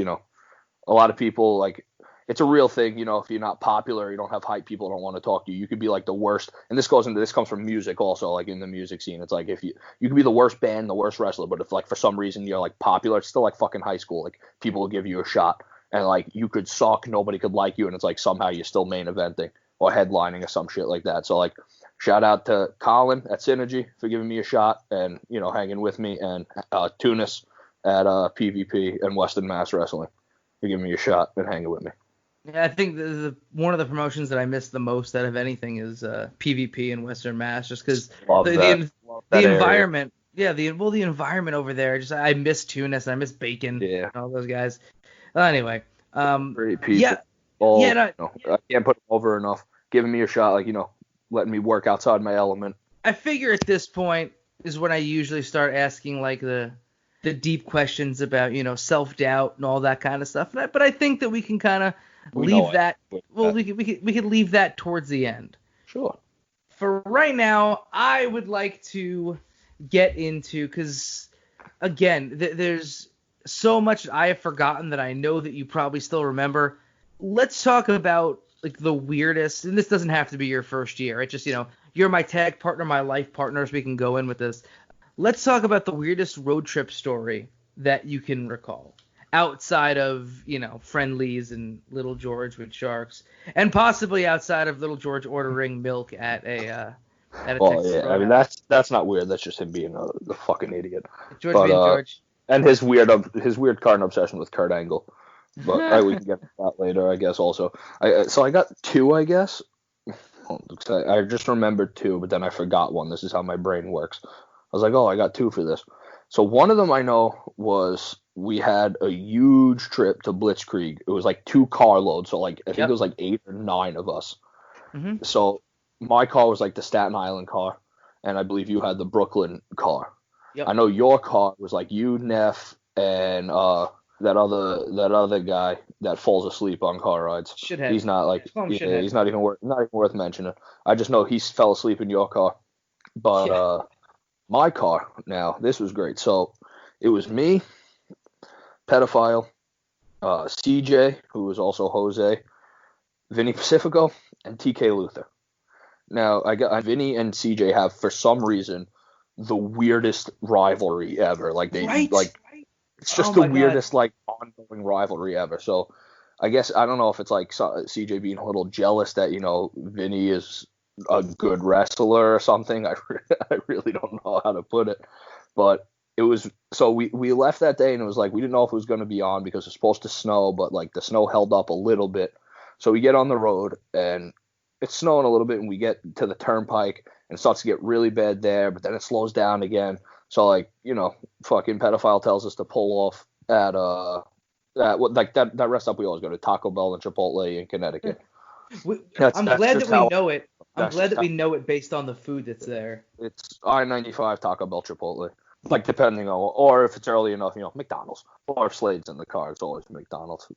a lot of people, like, it's a real thing, if you're not popular, you don't have hype, people don't want to talk to you. You could be like the worst, and this comes from music also, like in the music scene. It's like, if you could be the worst band, the worst wrestler, but if like for some reason you're like popular, it's still like fucking high school. Like, people will give you a shot. and like you could suck, nobody could like you, and it's like somehow you're still main eventing or headlining or some shit like that. So like shout out to Colin at Synergy for giving me a shot and hanging with me, and Tunis at PvP and Western Mass Wrestling for giving me a shot and hanging with me. Yeah, I think the one of the promotions that I miss the most out of anything is PvP and Western Mass, just because the environment. Yeah, the environment over there. Just I miss Tunis, I miss Bacon, and all those guys. Anyway, great people. Yeah, no, I can't put them over enough. Giving me a shot, like letting me work outside my element. I figure at this point is when I usually start asking like the deep questions about self-doubt and all that kind of stuff. But I think that we can kind of leave that. Well, we could leave that towards the end. Sure. For right now, I would like to get into, because again, there's so much I have forgotten that I know that you probably still remember. Let's talk about like the weirdest, and this doesn't have to be your first year. It's just you're my tag partner, my life partner, so we can go in with this. Let's talk about the weirdest road trip story that you can recall, outside of, friendlies and Little George with sharks, and possibly outside of Little George ordering milk at a Texas yeah, I mean that's not weird. That's just him being a fucking idiot. George being George. And his weird card obsession with Kurt Angle. But we can get to that later, I guess. Also, so I got two, I guess. I just remembered two, but then I forgot one. This is how my brain works. I was like, oh, I got two for this. So one of them I know was we had a huge trip to Blitzkrieg. It was like 2 carloads, so like I think it was like 8 or 9 of us. Mm-hmm. So my car was like the Staten Island car, and I believe you had the Brooklyn car. Yep. I know your car was like you, Neff, and that other guy that falls asleep on car rides. Shithead. He's not like he's not even worth mentioning. I just know he fell asleep in your car. But my car, now this was great. So it was me, Pedophile, CJ, who was also Jose, Vinny Pacifico, and TK Luther. Now I got Vinny and CJ have for some reason the weirdest rivalry ever. Like they it's just the weirdest like ongoing rivalry ever. So I guess I don't know if it's like CJ being a little jealous that Vinny is a good wrestler or something. I really don't know how to put it, but it was so we left that day and it was like we didn't know if it was going to be on because it's supposed to snow, but like the snow held up a little bit. So we get on the road and it's snowing a little bit, and we get to the turnpike and it starts to get really bad there, but then it slows down again. So like fucking Pedophile tells us to pull off at that rest stop we always go to, Taco Bell and Chipotle in Connecticut. I'm glad that we know it. I'm glad that we know it based on the food that's there. It's I-95, Taco Bell, Chipotle. Like depending on, or if it's early enough, McDonald's. Or if Slade's in the car, it's always McDonald's.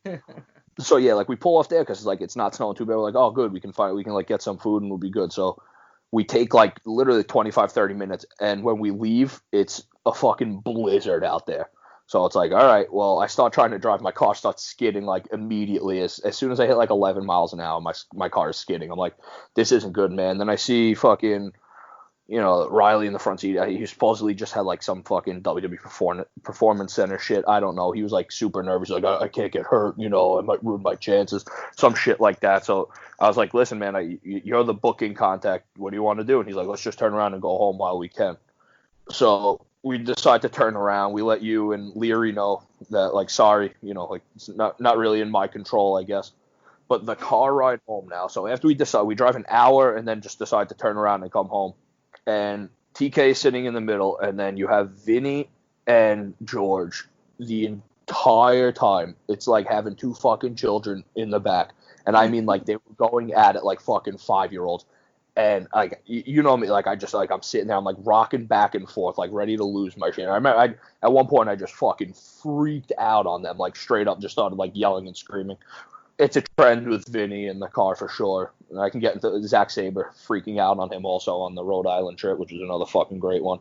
So yeah, like we pull off there because like it's not snowing too bad. We're like, oh good, we can like get some food and we'll be good. So we take like literally 25-30 minutes, and when we leave, it's a fucking blizzard out there. So it's like, all right, well, I start trying to drive. My car starts skidding like immediately. As soon as I hit like 11 miles an hour, my car is skidding. I'm like, this isn't good, man. Then I see fucking, Riley in the front seat. He supposedly just had like some fucking WWE Performance Center shit. I don't know. He was like super nervous. Like, I can't get hurt. I might ruin my chances. Some shit like that. So I was like, listen, man, you're the booking contact. What do you want to do? And he's like, let's just turn around and go home while we can. So we decide to turn around. We let you and Leary know that, like, sorry, like it's not really in my control, I guess. But the car ride home now. So after we decide, we drive an hour and then just decide to turn around and come home. And TK is sitting in the middle, and then you have Vinny and George the entire time. It's like having 2 fucking children in the back. And I mean, like, they were going at it like fucking 5-year-olds. And like, you know me, like I'm sitting there, I'm like rocking back and forth, like ready to lose my shit. I remember at one point I just fucking freaked out on them, like straight up just started like yelling and screaming. It's a trend with Vinny in the car for sure. And I can get into Zack Sabre freaking out on him also on the Rhode Island trip, which is another fucking great one.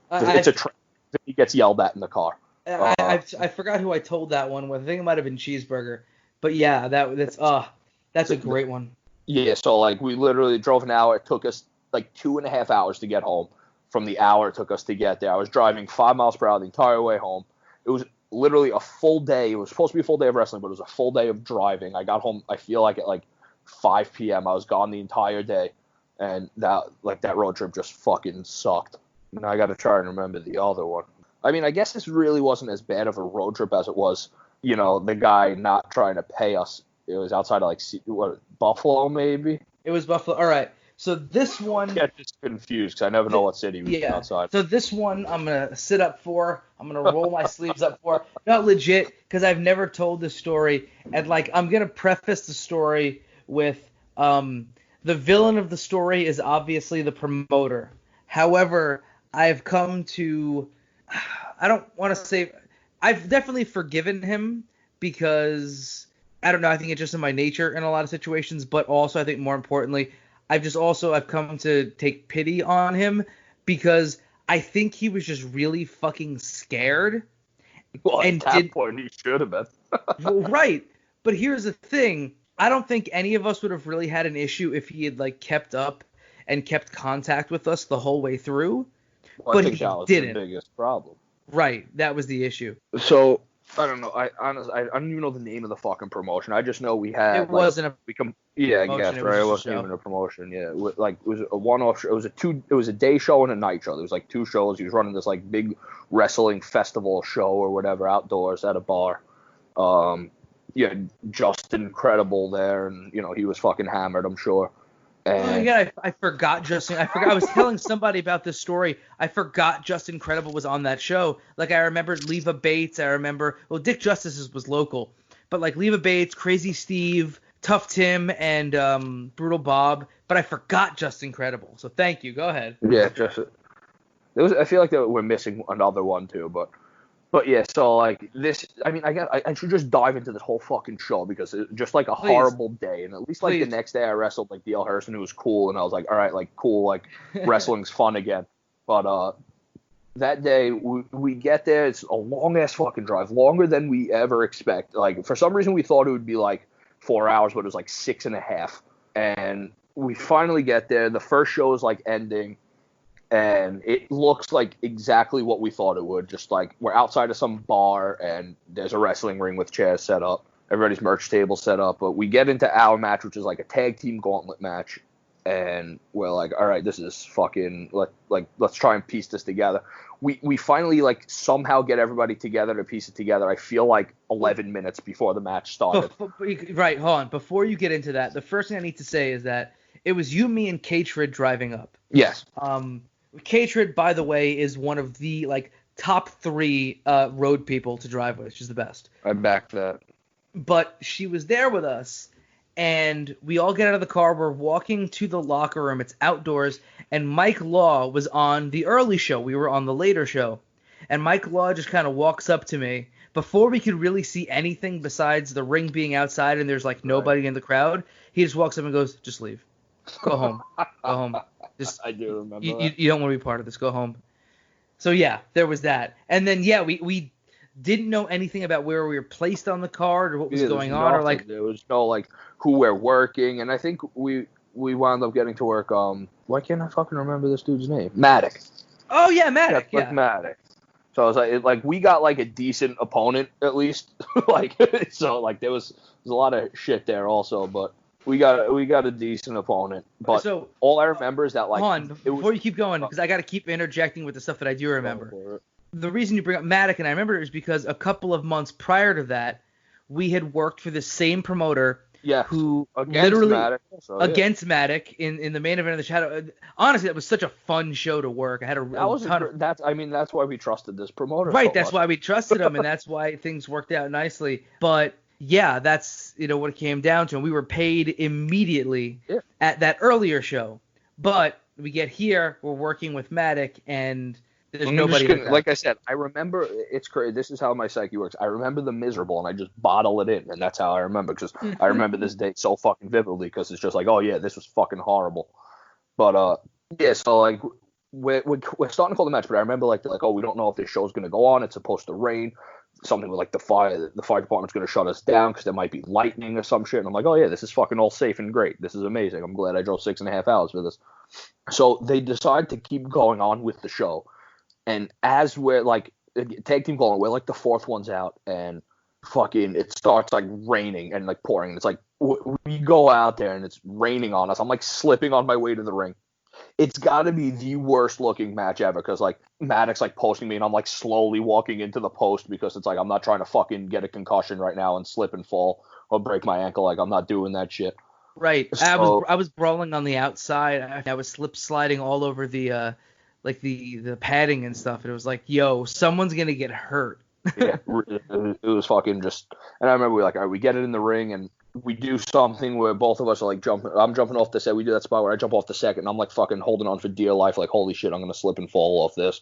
It's a trend. Vinny gets yelled at in the car. I forgot who I told that one with. I think it might have been Cheeseburger. But yeah, that's a great one. Yeah, so like we literally drove an hour. It took us like 2.5 hours to get home. From the hour it took us to get there, I was driving 5 miles per hour the entire way home. It was literally a full day. It was supposed to be a full day of wrestling, but it was a full day of driving. I got home, I feel like at like 5 p.m. I was gone the entire day, and that road trip just fucking sucked. Now I got to try and remember the other one. I mean, I guess this really wasn't as bad of a road trip as it was, the guy not trying to pay us. It was outside of Buffalo maybe? It was Buffalo. All right. So this one... I get just confused because I never know what city we were outside. So this one I'm going to sit up for. I'm going to roll my sleeves up for. Not legit, because I've never told this story. And, I'm going to preface the story with the villain of the story is obviously the promoter. However, I've come to... I don't want to say... I've definitely forgiven him because... I don't know, I think it's just in my nature in a lot of situations, but also I think more importantly, I've come to take pity on him because I think he was just really fucking scared. Well, at that point, he should have been. Well, right. But here's the thing. I don't think any of us would have really had an issue if he had kept up and kept contact with us the whole way through. Well, but I think that was the biggest problem. Right. That was the issue. So... I don't know. I honestly, I don't even know the name of the fucking promotion. I just know we had. It wasn't a. Yeah, I guess right. It wasn't even a promotion. Yeah, it was a one-off show. It was a day show and a night show. There was 2 shows. He was running this big wrestling festival show or whatever outdoors at a bar. Yeah, Justin Credible there, and he was fucking hammered, I'm sure. Oh, yeah, I forgot Justin. I was telling somebody about this story. I forgot Justin Credible was on that show. I remember Leva Bates. I remember, Dick Justice was local. But Leva Bates, Crazy Steve, Tough Tim, and Brutal Bob. But I forgot Justin Credible. So thank you. Go ahead. Yeah, I feel like we're missing another one too, but yeah, so this, I mean, I should just dive into this whole fucking show because it's just a horrible day. And at least the next day I wrestled Dale Harrison, who was cool, and I was all right, cool, wrestling's fun again. But that day we get there, it's a long ass fucking drive, longer than we ever expect. For some reason we thought it would be 4 hours, but it was 6.5. And we finally get there. The first show is ending. And it looks like exactly what we thought it would. Just we're outside of some bar and there's a wrestling ring with chairs set up. Everybody's merch table set up. But we get into our match, which is a tag team gauntlet match. And we're all right, this is fucking, let's try and piece this together. We finally somehow get everybody together to piece it together. I feel 11 minutes before the match started. Right, hold on. Before you get into that, the first thing I need to say is that it was you, me, and Katrid driving up. Yes. Katrid, by the way, is one of the top 3 road people to drive with. She's the best. I back that. But she was there with us, and we all get out of the car. We're walking to the locker room. It's outdoors, and Mike Law was on the early show. We were on the later show, and Mike Law just kind of walks up to me before we could really see anything besides the ring being outside and there's nobody in the crowd. He just walks up and goes, "Just leave. Go home. Go home. Just, I do remember you don't want to be part of this. Go home." So, yeah, there was that. And then, yeah, we didn't know anything about where we were placed on the card or what was going on. Or there was no, who we're working. And I think we wound up getting to work, why can't I fucking remember this dude's name? Maddox. Oh, yeah, Maddox. Yeah. Maddox. So I was we got, a decent opponent, at least. So, there was a lot of shit there also, but... We got a decent opponent, but so, all I remember is that hold on, before you keep going, because I got to keep interjecting with the stuff that I do remember. The reason you bring up Maddox, and I remember, is because a couple of months prior to that, we had worked for the same promoter, who literally against Maddox in the main event of the Shadow. Honestly, that was such a fun show to work. I had that's why we trusted this promoter. Right, so that's why we trusted him, and that's why things worked out nicely. But yeah, that's what it came down to. And we were paid immediately at that earlier show. But we get here, we're working with Maddox, and there's nobody. Like I said, I remember, it's crazy. This is how my psyche works. I remember the miserable, and I just bottle it in, and that's how I remember. Because I remember this date so fucking vividly, because it's just oh yeah, this was fucking horrible. But yeah, so we're starting to call the match, but I remember oh, we don't know if this show's gonna go on. It's supposed to rain. Something with the fire department's going to shut us down because there might be lightning or some shit. And I'm oh yeah, this is fucking all safe and great. This is amazing. I'm glad I drove 6.5 hours for this. So they decide to keep going on with the show. And as we're tag team going. We're like the fourth one's out, and fucking it starts like raining and like pouring. It's like we go out there and it's raining on us. I'm like slipping on my way to the ring. It's got to be the worst looking match ever because like Maddox like posting me and I'm like slowly walking into the post because it's like I'm not trying to fucking get a concussion right now and slip and fall or break my ankle. Like I'm not doing that shit. Right. So, I was brawling on the outside. I was slip sliding all over the like the padding and stuff. And it was like, yo, someone's gonna get hurt. yeah, it was fucking just. And I remember we were like, all right, we get it in the ring and we do something where both of us are like jumping. I'm jumping off the set. We do that spot where I jump off the second and I'm like fucking holding on for dear life. Like, holy shit, I'm gonna slip and fall off this.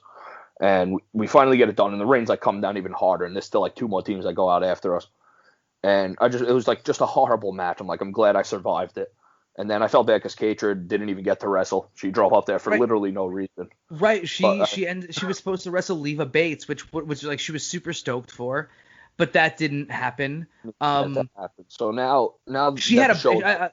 And we finally get it done, and the rain's like coming down even harder. And there's still like two more teams that go out after us. And it was like just a horrible match. I'm like, I'm glad I survived it. And then I felt bad because Katrin didn't even get to wrestle. She drove up there for literally no reason. Right. She was supposed to wrestle Leva Bates, which like she was super stoked for, but that didn't happen. That happened. So now she had I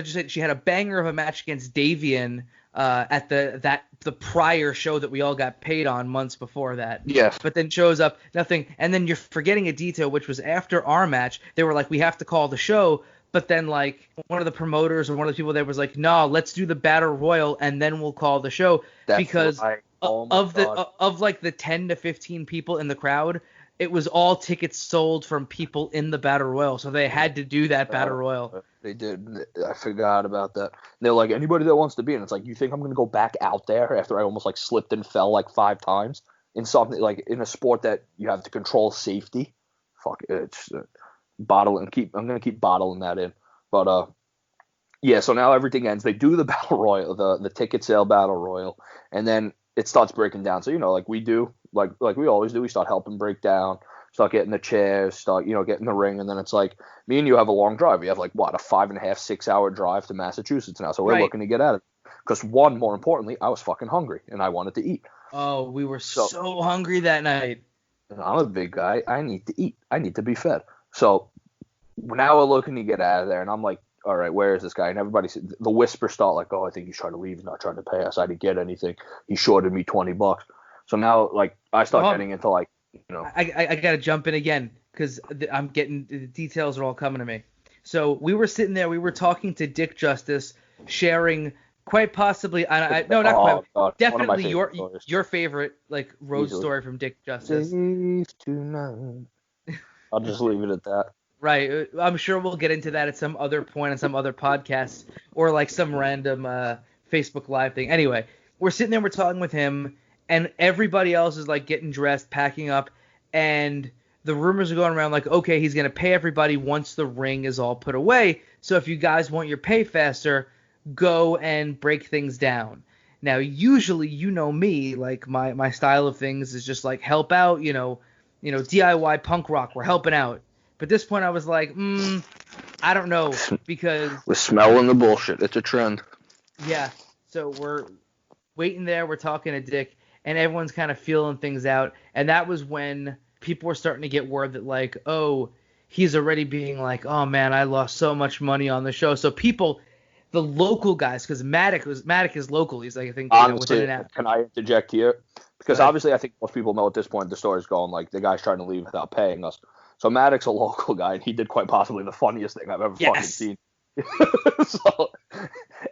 just said she had a banger of a match against Davian at the prior show that we all got paid on months before that. Yes. But then shows up nothing, and then you're forgetting a detail, which was after our match. They were like, we have to call the show. But then, like, one of the promoters or one of the people there was like, no, let's do the Battle Royal, and then we'll call the show. Because of like the 10 to 15 people in the crowd, it was all tickets sold from people in the Battle Royal. So they had to do that Battle Royal. They did. I forgot about that. They're like, anybody that wants to be in. It's like, you think I'm going to go back out there after I almost, like, slipped and fell, like, 5 times? In something, like, in a sport that you have to control safety? Fuck it. It's... I'm gonna keep bottling that in, but yeah. So now everything ends. They do the battle royal, the ticket sale battle royal, and then it starts breaking down. So like we do, like we always do. We start helping break down, start getting the chairs, start getting the ring, and then it's like me and you have a long drive. We have like what, a 5.5, 6 hour drive to Massachusetts now. So we're looking to get at it because more importantly, I was fucking hungry and I wanted to eat. Oh, we were so hungry that night. And I'm a big guy. I need to eat. I need to be fed. So now we're looking to get out of there, and I'm like, all right, where is this guy? And the whispers start like, oh, I think he's trying to leave. He's not trying to pay us. I didn't get anything. He shorted me $20. So now, like, I start getting into, like, I got to jump in again because I'm getting the details are all coming to me. So we were sitting there. We were talking to Dick Justice, sharing quite possibly, no, not quite, God, definitely your favorite, like, road story from Dick Justice. I'll just leave it at that. Right. I'm sure we'll get into that at some other point on some other podcast or like some random Facebook Live thing. Anyway, we're sitting there, we're talking with him, and everybody else is like getting dressed, packing up, and the rumors are going around like, okay, he's going to pay everybody once the ring is all put away. So if you guys want your pay faster, go and break things down. Now, usually, me, like my style of things is just like help out, DIY punk rock, we're helping out. But at this point, I was like, I don't know, because... We're smelling the bullshit. It's a trend. Yeah. So we're waiting there. We're talking to Dick, and everyone's kind of feeling things out. And that was when people were starting to get word that, like, oh, he's already being like, oh, man, I lost so much money on the show. So people, the local guys, because Matic is local. He's like, I think, honestly, within an hour. Can I interject here? Because obviously I think most people know at this point the story's going, like, the guy's trying to leave without paying us. So Maddox's a local guy, and he did quite possibly the funniest thing I've ever fucking seen. So,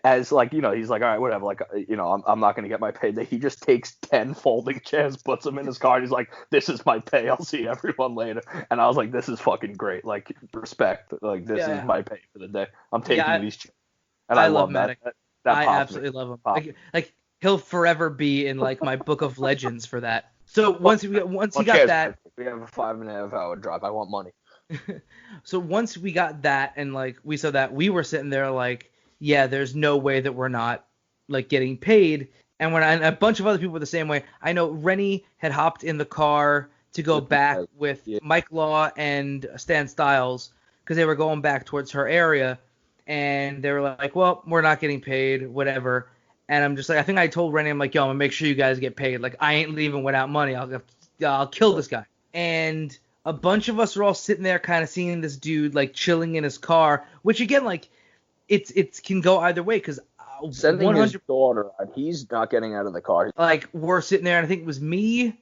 as like, he's like, all right, whatever, like, I'm not going to get my pay. He just takes 10 folding chairs, puts them in his car, and he's like, this is my pay. I'll see everyone later. And I was like, this is fucking great. Like, respect. Like, this is my pay for the day. I'm taking these chairs. And I love Maddox. I absolutely love him. Like, he'll forever be in, like, my book of legends for that. So once he got that, we have a 5.5 hour drive. I want money. So once we got that, and like we saw that, we were sitting there like, yeah, there's no way that we're not like getting paid. And and a bunch of other people were the same way. I know Rennie had hopped in the car to go back with Mike Law and Stan Styles because they were going back towards her area, and they were like, well, we're not getting paid, whatever. And I'm just like, I think I told Rennie, I'm like, yo, I'm going to make sure you guys get paid. Like, I ain't leaving without money. I'll kill this guy. And a bunch of us are all sitting there kind of seeing this dude, like, chilling in his car, which, again, like, it can go either way because sending his daughter out, he's not getting out of the car. Like, we're sitting there, and I think it was me,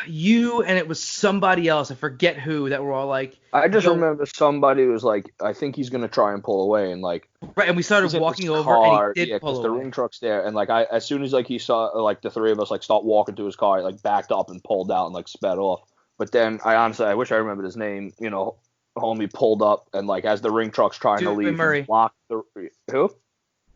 You and it was somebody else, I forget who, that were all like, I just yo, remember somebody was like, I think he's gonna try and pull away, and like right, and we started he's in his walking over, and he car, did yeah, pull because the away. ring truck's there, and like as soon as like he saw like the three of us like start walking to his car, he like backed up and pulled out and like sped off. But then I wish I remembered his name. Homie pulled up and like as the ring truck's trying to Dewey leave, he Murray. blocked the who?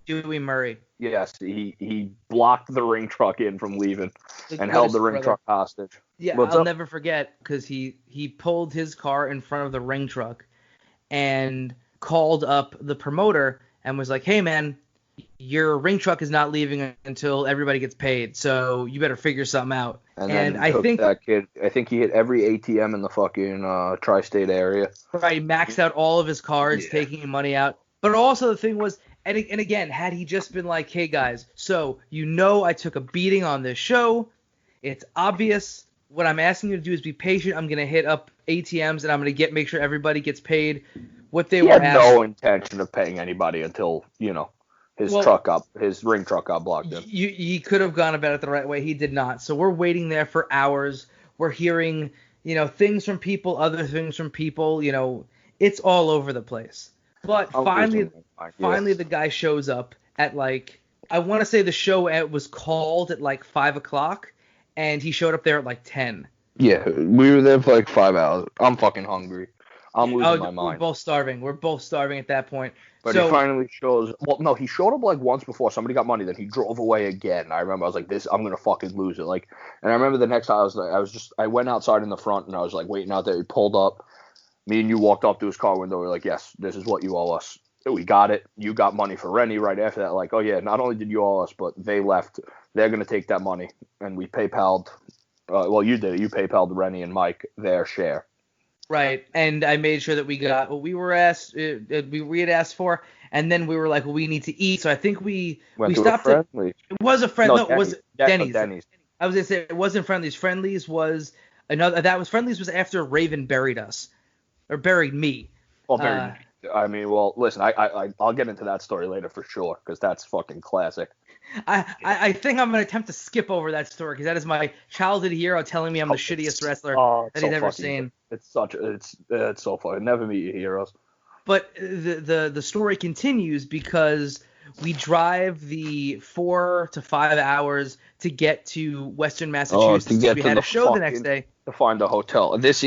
Dewey Murray. Yes, he blocked the ring truck in from leaving The and held the goodest ring brother. truck hostage. Yeah, What's I'll up? never forget because he pulled his car in front of the ring truck and called up the promoter and was like, "Hey man, your ring truck is not leaving until everybody gets paid, so you better figure something out." And And then I hooked think that kid. I think he hit every ATM in the fucking tri-state area. right, maxed out all of his cards, Yeah. taking money out. But also the thing was, and again, had he just been like, "Hey guys, so I took a beating on this show. It's obvious. What I'm asking you to do is be patient. I'm gonna hit up ATMs and I'm gonna make sure everybody gets paid what they He were had asked." no intention of paying anybody until Well, his ring truck got blocked in. he could have gone about it the right way. He did not. So we're waiting there for hours. We're hearing, things from people, other things from people. It's all over the place. But I'm finally, losing my mind. finally, the guy shows up at like, I want to say the show was called at like 5 o'clock, and he showed up there at like 10. Yeah, we were there for like 5 hours. I'm fucking hungry. I'm losing my We're mind. both starving. We're both starving at that point. But he So finally shows. Well, no, he showed up like once before. Somebody got money. Then he drove away again. I remember I was like, "This, I'm gonna fucking lose it." Like, and I remember the next time I went outside in the front and I was like waiting out there. He pulled up. Me and you walked up to his car window. We're like, "Yes, this is what you owe us. We got it. You got money for Rennie right after that." Like, oh yeah, not only did you owe us, but they left. They're gonna take that money, and we PayPal'd. Well, you did it. You PayPal'd Rennie and Mike their share. right, and I made sure that we got what we were asked. We had asked for, and then we were like, well, we need to eat. So I think we Went to a stopped at. friendly. It was a friend. No, No, it was Denny's. Denny's. I was gonna say it wasn't Friendly's. Friendly's was another. That was Friendly's was after Raven buried us or buried me. Well, very. I mean, well, listen, I'll get into that story later for sure because that's fucking classic. I think I'm gonna attempt to skip over that story because that is my childhood hero telling me I'm the shittiest wrestler that he's ever seen. It's so funny. Never meet your heroes. But the story continues because we drive the 4 to 5 hours to get to Western Massachusetts. We had a show the next day. To find a hotel. This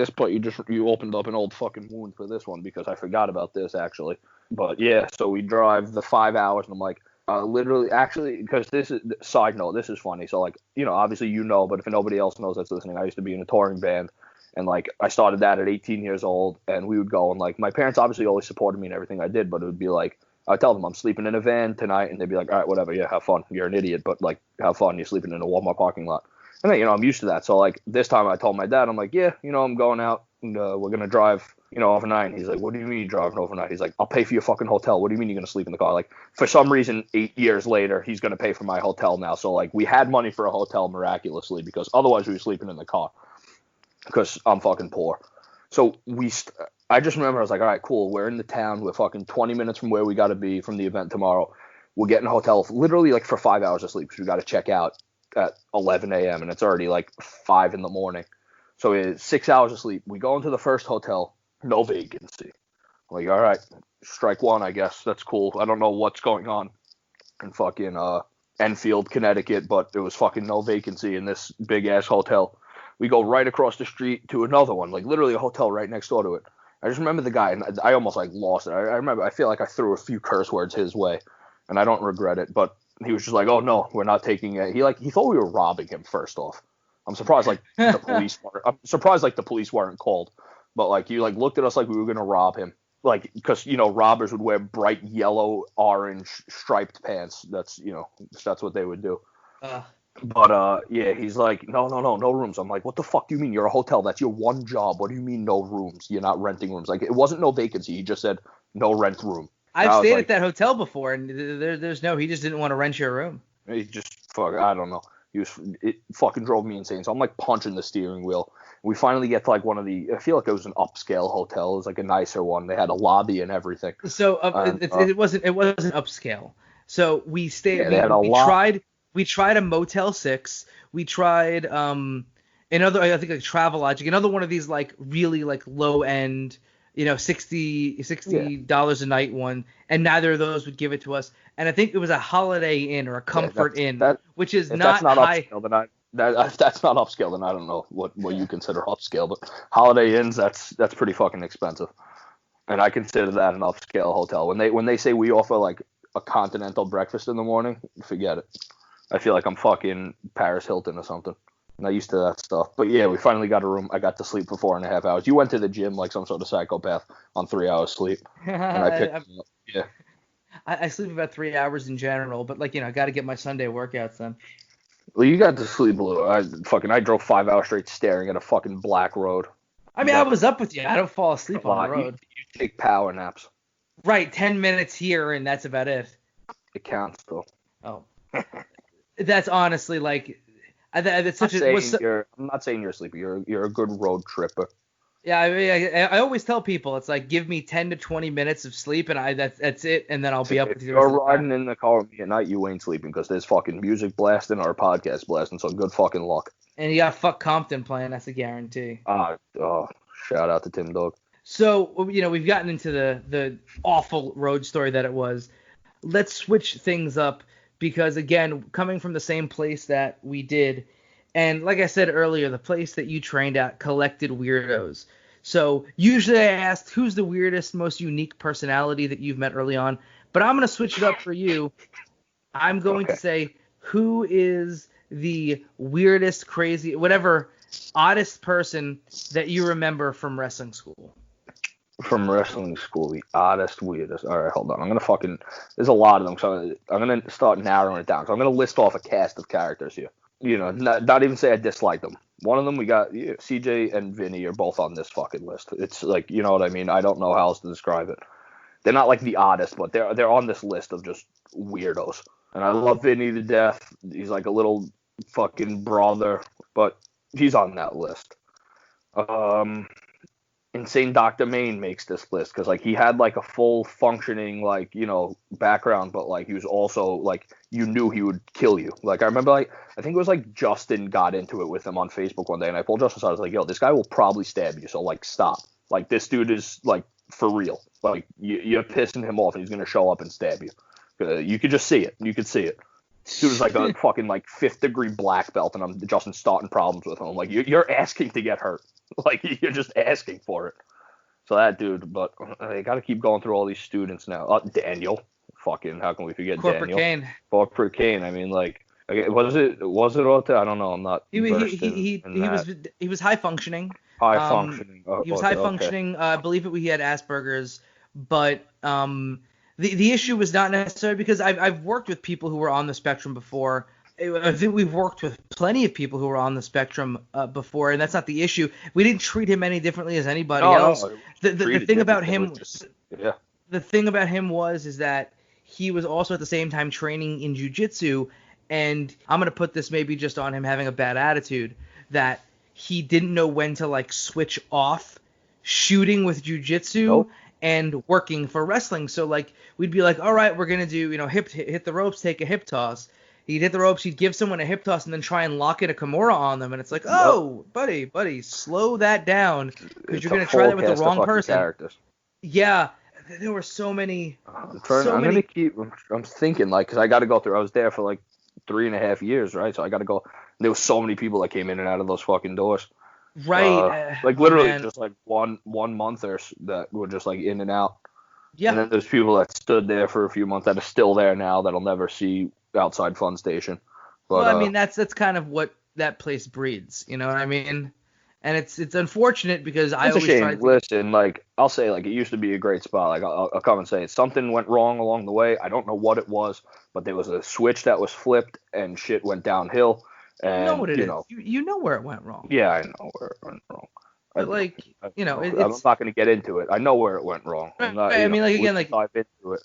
point you opened up an old fucking wound for this one because I forgot about this actually. But yeah, so we drive the 5 hours and I'm like, literally, actually, because this is side note. This is funny. So like, obviously but if nobody else knows that's listening, I used to be in a touring band. And like I started that at 18 years old, and we would go and like my parents obviously always supported me in everything I did, but it would be like I'd tell them I'm sleeping in a van tonight, and they'd be like, all right, whatever, yeah, have fun. You're an idiot, but like have fun. You're sleeping in a Walmart parking lot, and then I'm used to that. So like this time I told my dad, I'm like, yeah, I'm going out, and we're gonna drive, overnight. And he's like, what do you mean you're driving overnight? He's like, I'll pay for your fucking hotel. What do you mean you're gonna sleep in the car? Like for some reason, 8 years later, he's gonna pay for my hotel now. So like we had money for a hotel miraculously because otherwise we were sleeping in the car. Because I'm fucking poor. So I just remember I was like, all right, cool. We're in the town. We're fucking 20 minutes from where we got to be from the event tomorrow. We're getting a hotel literally like for 5 hours of sleep because we got to check out at 11 a.m. and it's already like 5 in the morning. So it's 6 hours of sleep. We go into the first hotel, no vacancy. I'm like, all right, strike one, I guess. That's cool. I don't know what's going on in fucking Enfield, Connecticut, but there was fucking no vacancy in this big ass hotel. We go right across the street to another one, like literally a hotel right next door to it. I just remember the guy, and I almost like lost it. I remember, I feel like I threw a few curse words his way, and I don't regret it. But he was just like, "Oh no, we're not taking it." He thought we were robbing him. First off, I'm surprised like the police weren't. I'm surprised like the police weren't called. But like he like looked at us like we were gonna rob him, like because robbers would wear bright yellow, orange striped pants. That's that's what they would do. But yeah, he's like, no rooms. I'm like, what the fuck do you mean? You're a hotel. That's your one job. What do you mean no rooms? You're not renting rooms. Like it wasn't no vacancy. He just said no rent room. I've stayed at that hotel before, and he just didn't want to rent your room. He just I don't know. It fucking drove me insane. So I'm like punching the steering wheel. We finally get to like one of I feel like it was an upscale hotel. It was like a nicer one. They had a lobby and everything. So it wasn't upscale. So we stayed. Yeah, we tried a Motel 6. We tried Another, I think, like Travelogic, another one of these like really like low end, $60 a night one, and neither of those would give it to us. And I think it was a Holiday Inn or a Yeah, Comfort Inn, that which is if that's not not high. upscale, then if that's not upscale, then I don't know what you consider upscale. But Holiday Inns, that's pretty fucking expensive, and I consider that an upscale hotel. When they say we offer like a continental breakfast in the morning, forget it. I feel like I'm fucking Paris Hilton or something. Not used to that stuff. But yeah, we finally got a room. I got to sleep for 4.5 hours. You went to the gym like some sort of psychopath on 3 hours sleep, and I picked you up. Yeah. I sleep about 3 hours in general, but like I got to get my Sunday workouts then. Well, you got to sleep a little. I drove 5 hours straight staring at a fucking black road. I mean, I was up with you. I don't fall asleep on the road. You take power naps. Right, 10 minutes here, and that's about it. It counts though. Oh, that's honestly like. That's such I'm not saying you're sleepy. You're a good road tripper. Yeah, I mean, I always tell people it's like give me 10 to 20 minutes of sleep and that's it, and then I'll be up with you. If you're riding in the car with me at night, you ain't sleeping because there's fucking music blasting or podcast blasting. So good fucking luck. And you got Fuck Compton playing. That's a guarantee. Shout out to Tim Dog. So we've gotten into the awful road story that it was. Let's switch things up. Because, again, coming from the same place that we did, and like I said earlier, the place that you trained at collected weirdos. So usually I asked, who's the weirdest, most unique personality that you've met early on? But I'm going to switch it up for you. I'm going to say, who is the weirdest, crazy, whatever, oddest person that you remember from wrestling school? From wrestling school, the oddest, weirdest. All right, hold on. There's a lot of them, so I'm going to start narrowing it down. So I'm going to list off a cast of characters here. Not even say I dislike them. One of them, we got CJ and Vinny are both on this fucking list. It's like, you know what I mean? I don't know how else to describe it. They're not like the oddest, but they're on this list of just weirdos. And I love Vinny to death. He's like a little fucking brother, but he's on that list. Insane Dr. Main makes this list because like he had like a full functioning like background, but like he was also like you knew he would kill you. Like I remember I think it was like Justin got into it with him on Facebook one day, and I pulled Justin aside. I was like, yo, this guy will probably stab you, so like stop. Like this dude is like for real. Like you're pissing him off, and he's gonna show up and stab you. You could just see it. You could see it. Dude was like a fucking like 5th degree black belt, and I'm Justin starting problems with him. I'm like you're asking to get hurt. Like, you're just asking for it. So that dude, but I got to keep going through all these students now. Daniel. Fucking, how can we forget Corporate Daniel? Kane. Corporate Kane. I mean, like, was it all that? I don't know. I'm not. He was high functioning. High functioning. He was high functioning. I believe he had Asperger's, but the issue was not necessarily because I've worked with people who were on the spectrum before. I think we've worked with plenty of people who were on the spectrum before, and that's not the issue. We didn't treat him any differently as anybody else. The thing about him, the thing about him is that he was also at the same time training in jiu-jitsu, and I'm gonna put this maybe just on him having a bad attitude, that he didn't know when to like switch off shooting with jiu-jitsu and working for wrestling. So like we'd be like, all right, we're gonna do hit the ropes, take a hip toss. He'd hit the ropes, he'd give someone a hip toss, and then try and lock in a Kimura on them. And it's like, oh, buddy, slow that down. Because you're going to try that with the wrong person. Characters. Yeah, there were so many. I'm thinking, like, because I got to go through. I was there for, like, 3.5 years, right? So I got to go. There was so many people that came in and out of those fucking doors. Right. Like, literally just, like, one monthers that were just, like, in and out. Yeah. And then there's people that stood there for a few months that are still there now that'll never see outside Fun Station. But, well, I mean, that's kind of what that place breeds, you know what I mean? And it's unfortunate because I always tried to... Listen, like, I'll say, like, it used to be a great spot. Like, I'll come and say it. Something went wrong along the way. I don't know what it was, but there was a switch that was flipped and shit went downhill. And, you know what it is. You know where it went wrong. Yeah, I know where it went wrong. But, like, I'm not going to get into it. I know where it went wrong. Right, I mean, like, again, like, dive into it.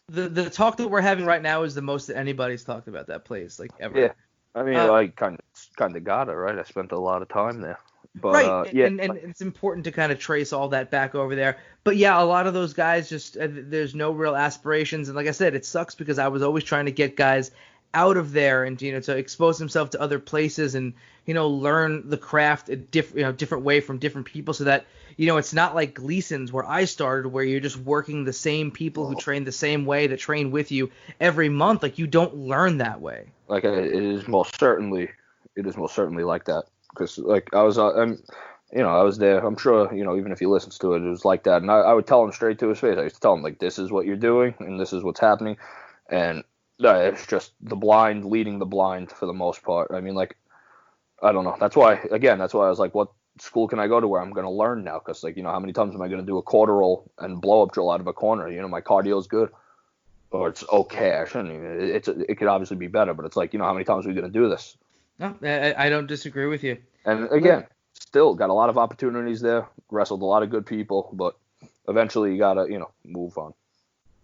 The talk that we're having right now is the most that anybody's talked about that place, like, ever. Yeah, I mean, I kind of got it, right? I spent a lot of time there. But, right, and it's important to kind of trace all that back over there. But, yeah, a lot of those guys just there's no real aspirations. And like I said, it sucks because I was always trying to get guys out of there and to expose himself to other places and learn the craft a different way from different people, so that it's not like Gleason's where I started, where you're just working the same people who train the same way that train with you every month. Like, you don't learn that way. Like, it is most certainly like that, because like I was I was there. I'm sure, even if he listens to it, it was like that. And I would tell him straight to his face. I used to tell him, like, this is what you're doing and this is what's happening. And it's just the blind leading the blind for the most part. I mean, like, I don't know. That's why I was like, what school can I go to where I'm going to learn now? Because, like, how many times am I going to do a quarter roll and blow up drill out of a corner? My cardio is good. Or it's okay. I shouldn't even. It could obviously be better, but it's like, how many times are we going to do this? No, I don't disagree with you. And again, still got a lot of opportunities there. Wrestled a lot of good people, but eventually you got to, move on.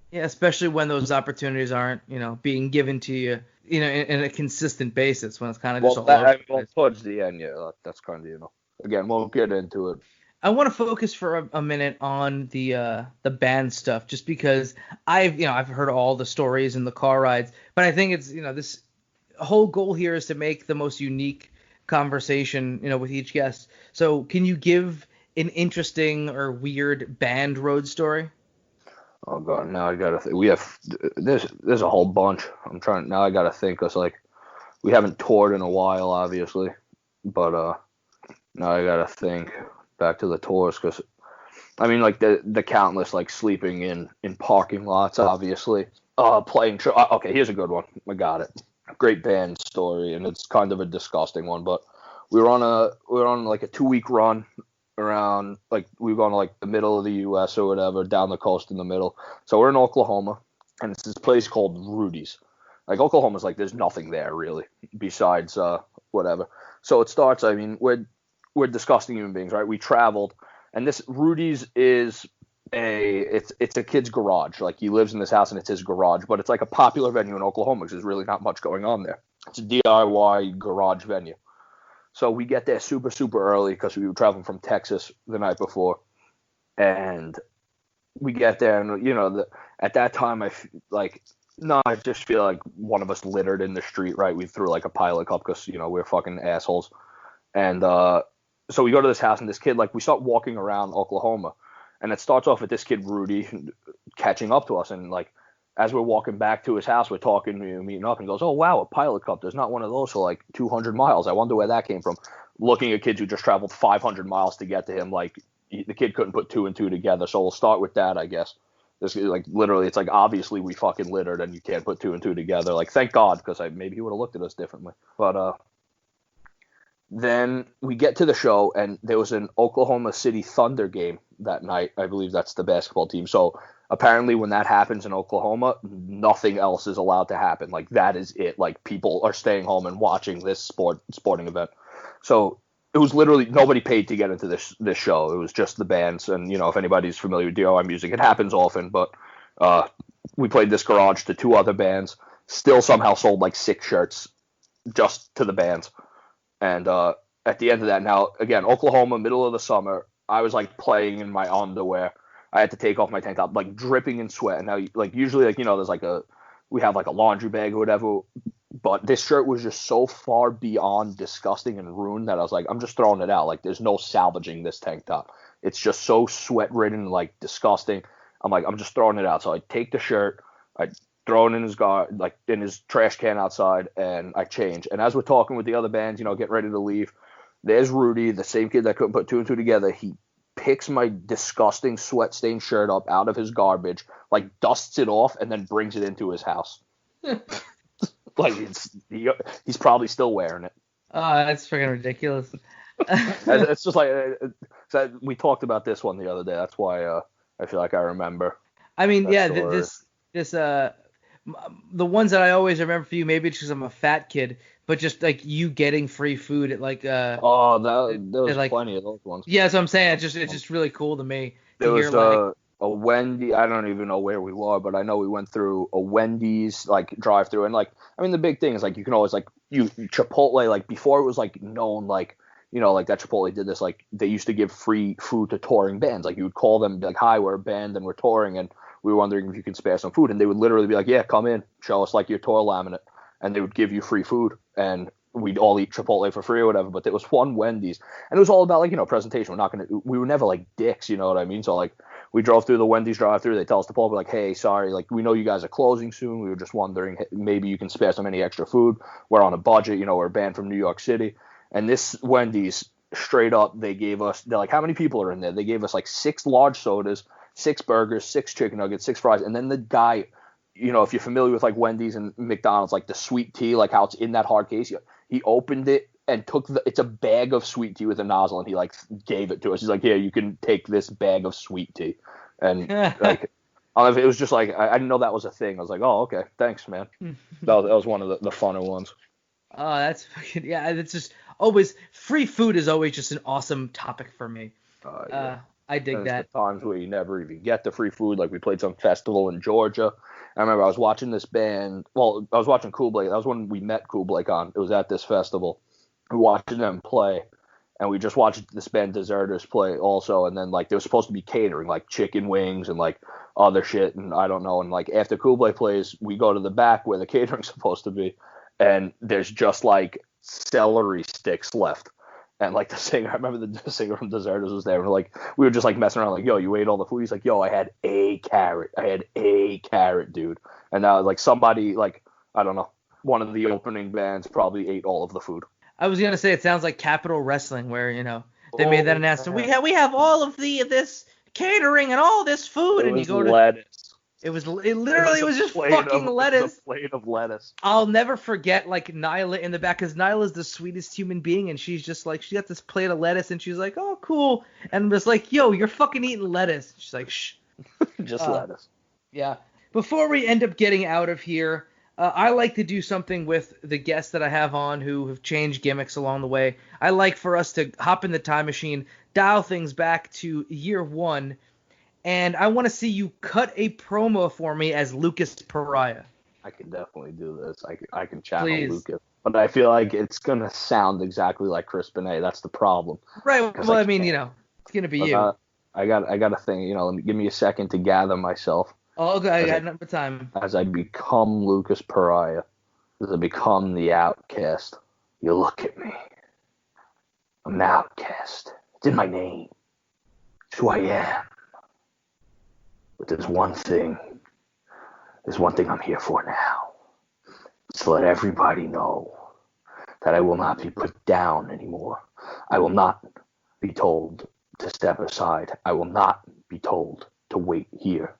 Yeah, especially when those opportunities aren't, being given to you, in a consistent basis, when it's kind of just all over. Well, towards the end, yeah, that's kind of, again, we'll get into it. I want to focus for a minute on the band stuff, just because I've heard all the stories and the car rides, but I think it's, this whole goal here is to make the most unique conversation, with each guest. So can you give an interesting or weird band road story? Oh god, now I gotta think. We have there's a whole bunch. Now I gotta think, because like we haven't toured in a while, obviously, but now I gotta think back to the tours, because I mean, like the countless, like sleeping in parking lots, obviously, playing. Okay, here's a good one. I got it. Great band story, and it's kind of a disgusting one, but we were on like a 2-week run around, like, we were going to like the middle of the U.S. or whatever, down the coast in the middle. So we're in Oklahoma, and it's this place called Rudy's. Like, Oklahoma's like, there's nothing there really besides whatever. So it starts. I mean, we're disgusting human beings, right? We traveled, and this Rudy's is it's a kid's garage. Like, he lives in this house and it's his garage, but it's like a popular venue in Oklahoma because there's really not much going on there. It's a DIY garage venue. So we get there super, super early because we were traveling from Texas the night before. And we get there, and, at that time, I just feel like one of us littered in the street, right? We threw like a pilot cup because, we're fucking assholes. And so we go to this house, and this kid, like, we start walking around Oklahoma. And it starts off with this kid, Rudy, catching up to us. And, like, as we're walking back to his house, we're talking, meeting up, and he goes, oh, wow, a pilot cup. There's not one of those for, like, 200 miles. I wonder where that came from. Looking at kids who just traveled 500 miles to get to him, like, the kid couldn't put 2 and 2 together. So we'll start with that, I guess. This, like, literally, it's like, obviously we fucking littered and you can't put 2 and 2 together. Like, thank God, because maybe he would have looked at us differently. But then we get to the show, and there was an Oklahoma City Thunder game that night. I believe that's the basketball team. So apparently when that happens in Oklahoma, nothing else is allowed to happen. Like, that is it. Like, people are staying home and watching this sporting event. So it was literally nobody paid to get into this show. It was just the bands. And, if anybody's familiar with DIY music, it happens often. But we played this garage to 2 other bands, still somehow sold like 6 shirts just to the bands. And at the end of that, now, again, Oklahoma, middle of the summer, I was, like, playing in my underwear. I had to take off my tank top, like, dripping in sweat. And now, like, usually, like, there's, we have, like, a laundry bag or whatever. But this shirt was just so far beyond disgusting and ruined that I was like, I'm just throwing it out. Like, there's no salvaging this tank top. It's just so sweat-ridden, like, disgusting. I'm like, I'm just throwing it out. So I take the shirt, I throw it in in his trash can outside, and I change. And as we're talking with the other bands, getting ready to leave, there's Rudy, the same kid that couldn't put 2 and 2 together. He picks my disgusting sweat-stained shirt up out of his garbage, like, dusts it off, and then brings it into his house. Like, he's probably still wearing it. Oh, that's freaking ridiculous. It's just like, we talked about this one the other day. That's why I feel like I remember. I mean, yeah, this the ones that I always remember for you, maybe it's because I'm a fat kid, but just like you getting free food at like there was like, plenty of those ones. Yeah, that's what I'm saying. It's just really cool to me. There was a Wendy. I don't even know where we were, but I know we went through a Wendy's like drive-through, and like, I mean, the big thing is like you can always like Chipotle, like before it was like known, like, like that Chipotle did this, like they used to give free food to touring bands. Like you would call them like, hi, we're a band and we're touring, and we were wondering if you could spare some food, and they would literally be like, yeah, come in, show us like your tour laminate. and they would give you free food, and we'd all eat Chipotle for free or whatever. But there was one Wendy's, and it was all about, like, presentation. We were never like dicks, you know what I mean? So, like, we drove through the Wendy's drive-through. They tell us to pull up. We're like, hey, sorry, like, we know you guys are closing soon. We were just wondering, maybe you can spare some any extra food. We're on a budget, we're banned from New York City. And this Wendy's, straight up, they're like, how many people are in there? They gave us like 6 large sodas, 6 burgers, 6 chicken nuggets, 6 fries. And then the guy, if you're familiar with like Wendy's and McDonald's, like the sweet tea, like how it's in that hard case, he opened it and it's a bag of sweet tea with a nozzle, and he like gave it to us. He's like, here, you can take this bag of sweet tea. And like, I don't know if it was just like, I didn't know that was a thing. I was like, oh, okay, thanks, man. That was one of the funner ones. Oh, that's fucking, yeah, it's just always, free food is always just an awesome topic for me. Yeah. I dig that. The times where you never even get the free food. Like, we played some festival in Georgia. I remember I was watching this band. Well, I was watching Cool Blake. That was when we met Cool Blake on. It was at this festival. We were watching them play, and we just watched this band Deserters play also. And then, like, there was supposed to be catering, like chicken wings and like other shit, and I don't know. And like, after Cool Blake plays, we go to the back where the catering's supposed to be, and there's just like celery sticks left. And like the singer, I remember the singer from Deserters was there. And we were just like messing around, like, yo, you ate all the food? He's like, yo, I had a carrot, dude. And now, like, somebody, like, I don't know, one of the opening bands probably ate all of the food. I was gonna say, it sounds like Capital Wrestling, where they made that announcement. We have all of this catering and all this food, and you go to lettuce. It was just fucking lettuce. It was a plate of lettuce. I'll never forget, like, Nyla in the back, because Nyla's the sweetest human being, and she's just like, she got this plate of lettuce, and she's like, oh, cool. And was like, yo, you're fucking eating lettuce. She's like, shh. Just lettuce. Yeah. Before we end up getting out of here, I like to do something with the guests that I have on who have changed gimmicks along the way. I like for us to hop in the time machine, dial things back to year 1, and I want to see you cut a promo for me as Lucas Pariah. I can definitely do this. I can channel Please. Lucas. But I feel like it's going to sound exactly like Chris Benne. That's the problem. Right. Well, I mean, it's going to be you. I got a thing, give me a second to gather myself. Oh, okay, I got enough time. As I become Lucas Pariah, as I become the outcast, you look at me. I'm an outcast. It's in my name. It's who I am. But there's one thing I'm here for now. It's to let everybody know that I will not be put down anymore. I will not be told to step aside. I will not be told to wait here.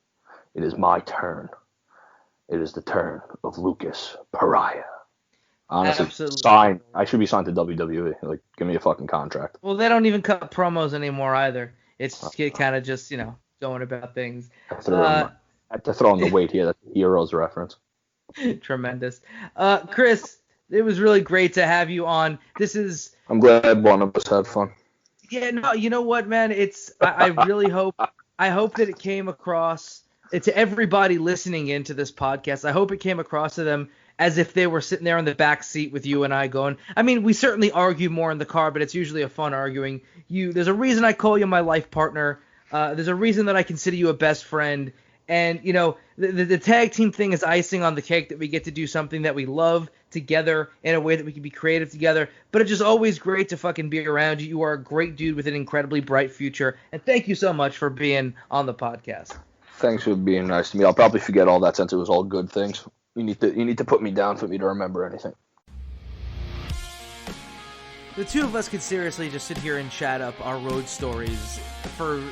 It is my turn. It is the turn of Lucas Pariah. Honestly, absolutely. I should be signed to WWE. Like, give me a fucking contract. Well, they don't even cut promos anymore either. It's kind of just, going about things. I have to throw in the weight here. That's a Heroes reference. Tremendous. Chris, it was really great to have you on. I'm glad one of us had fun. Yeah, no, you know what, man? I really hope that it came across to everybody listening into this podcast. I hope it came across to them as if they were sitting there in the back seat with you and I going, I mean, we certainly argue more in the car, but it's usually a fun arguing. There's a reason I call you my life partner. There's a reason that I consider you a best friend. And, the tag team thing is icing on the cake, that we get to do something that we love together in a way that we can be creative together. But it's just always great to fucking be around you. You are a great dude with an incredibly bright future. And thank you so much for being on the podcast. Thanks for being nice to me. I'll probably forget all that since it was all good things. You need to put me down for me to remember anything. The two of us could seriously just sit here and chat up our road stories for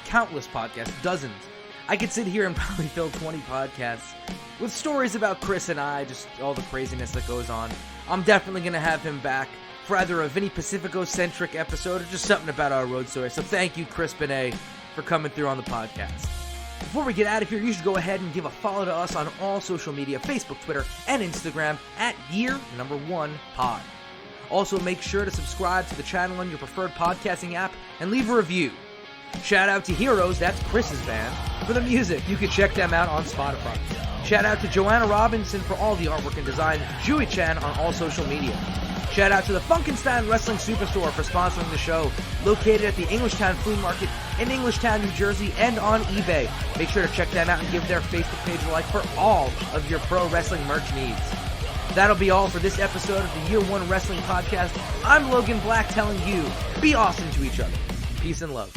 countless podcasts, dozens. I could sit here and probably fill 20 podcasts with stories about Chris and I, just all the craziness that goes on. I'm definitely going to have him back for either a Vinny Pacifico-centric episode or just something about our road story. So thank you, Chris Benne, for coming through on the podcast. Before we get out of here, you should go ahead and give a follow to us on all social media, Facebook, Twitter, and Instagram at year1pod. Also, make sure to subscribe to the channel on your preferred podcasting app and leave a review. Shout out to Heroes, that's Chris's band, for the music. You can check them out on Spotify. Shout out to Joanna Robinson for all the artwork and design, Jewy Chan on all social media. Shout out to the Funkenstein Wrestling Superstore for sponsoring the show, located at the Englishtown Flea Market in Englishtown, New Jersey, and on eBay. Make sure to check them out and give their Facebook page a like for all of your pro wrestling merch needs. That'll be all for this episode of the Year One Wrestling Podcast. I'm Logan Black telling you, be awesome to each other. Peace and love.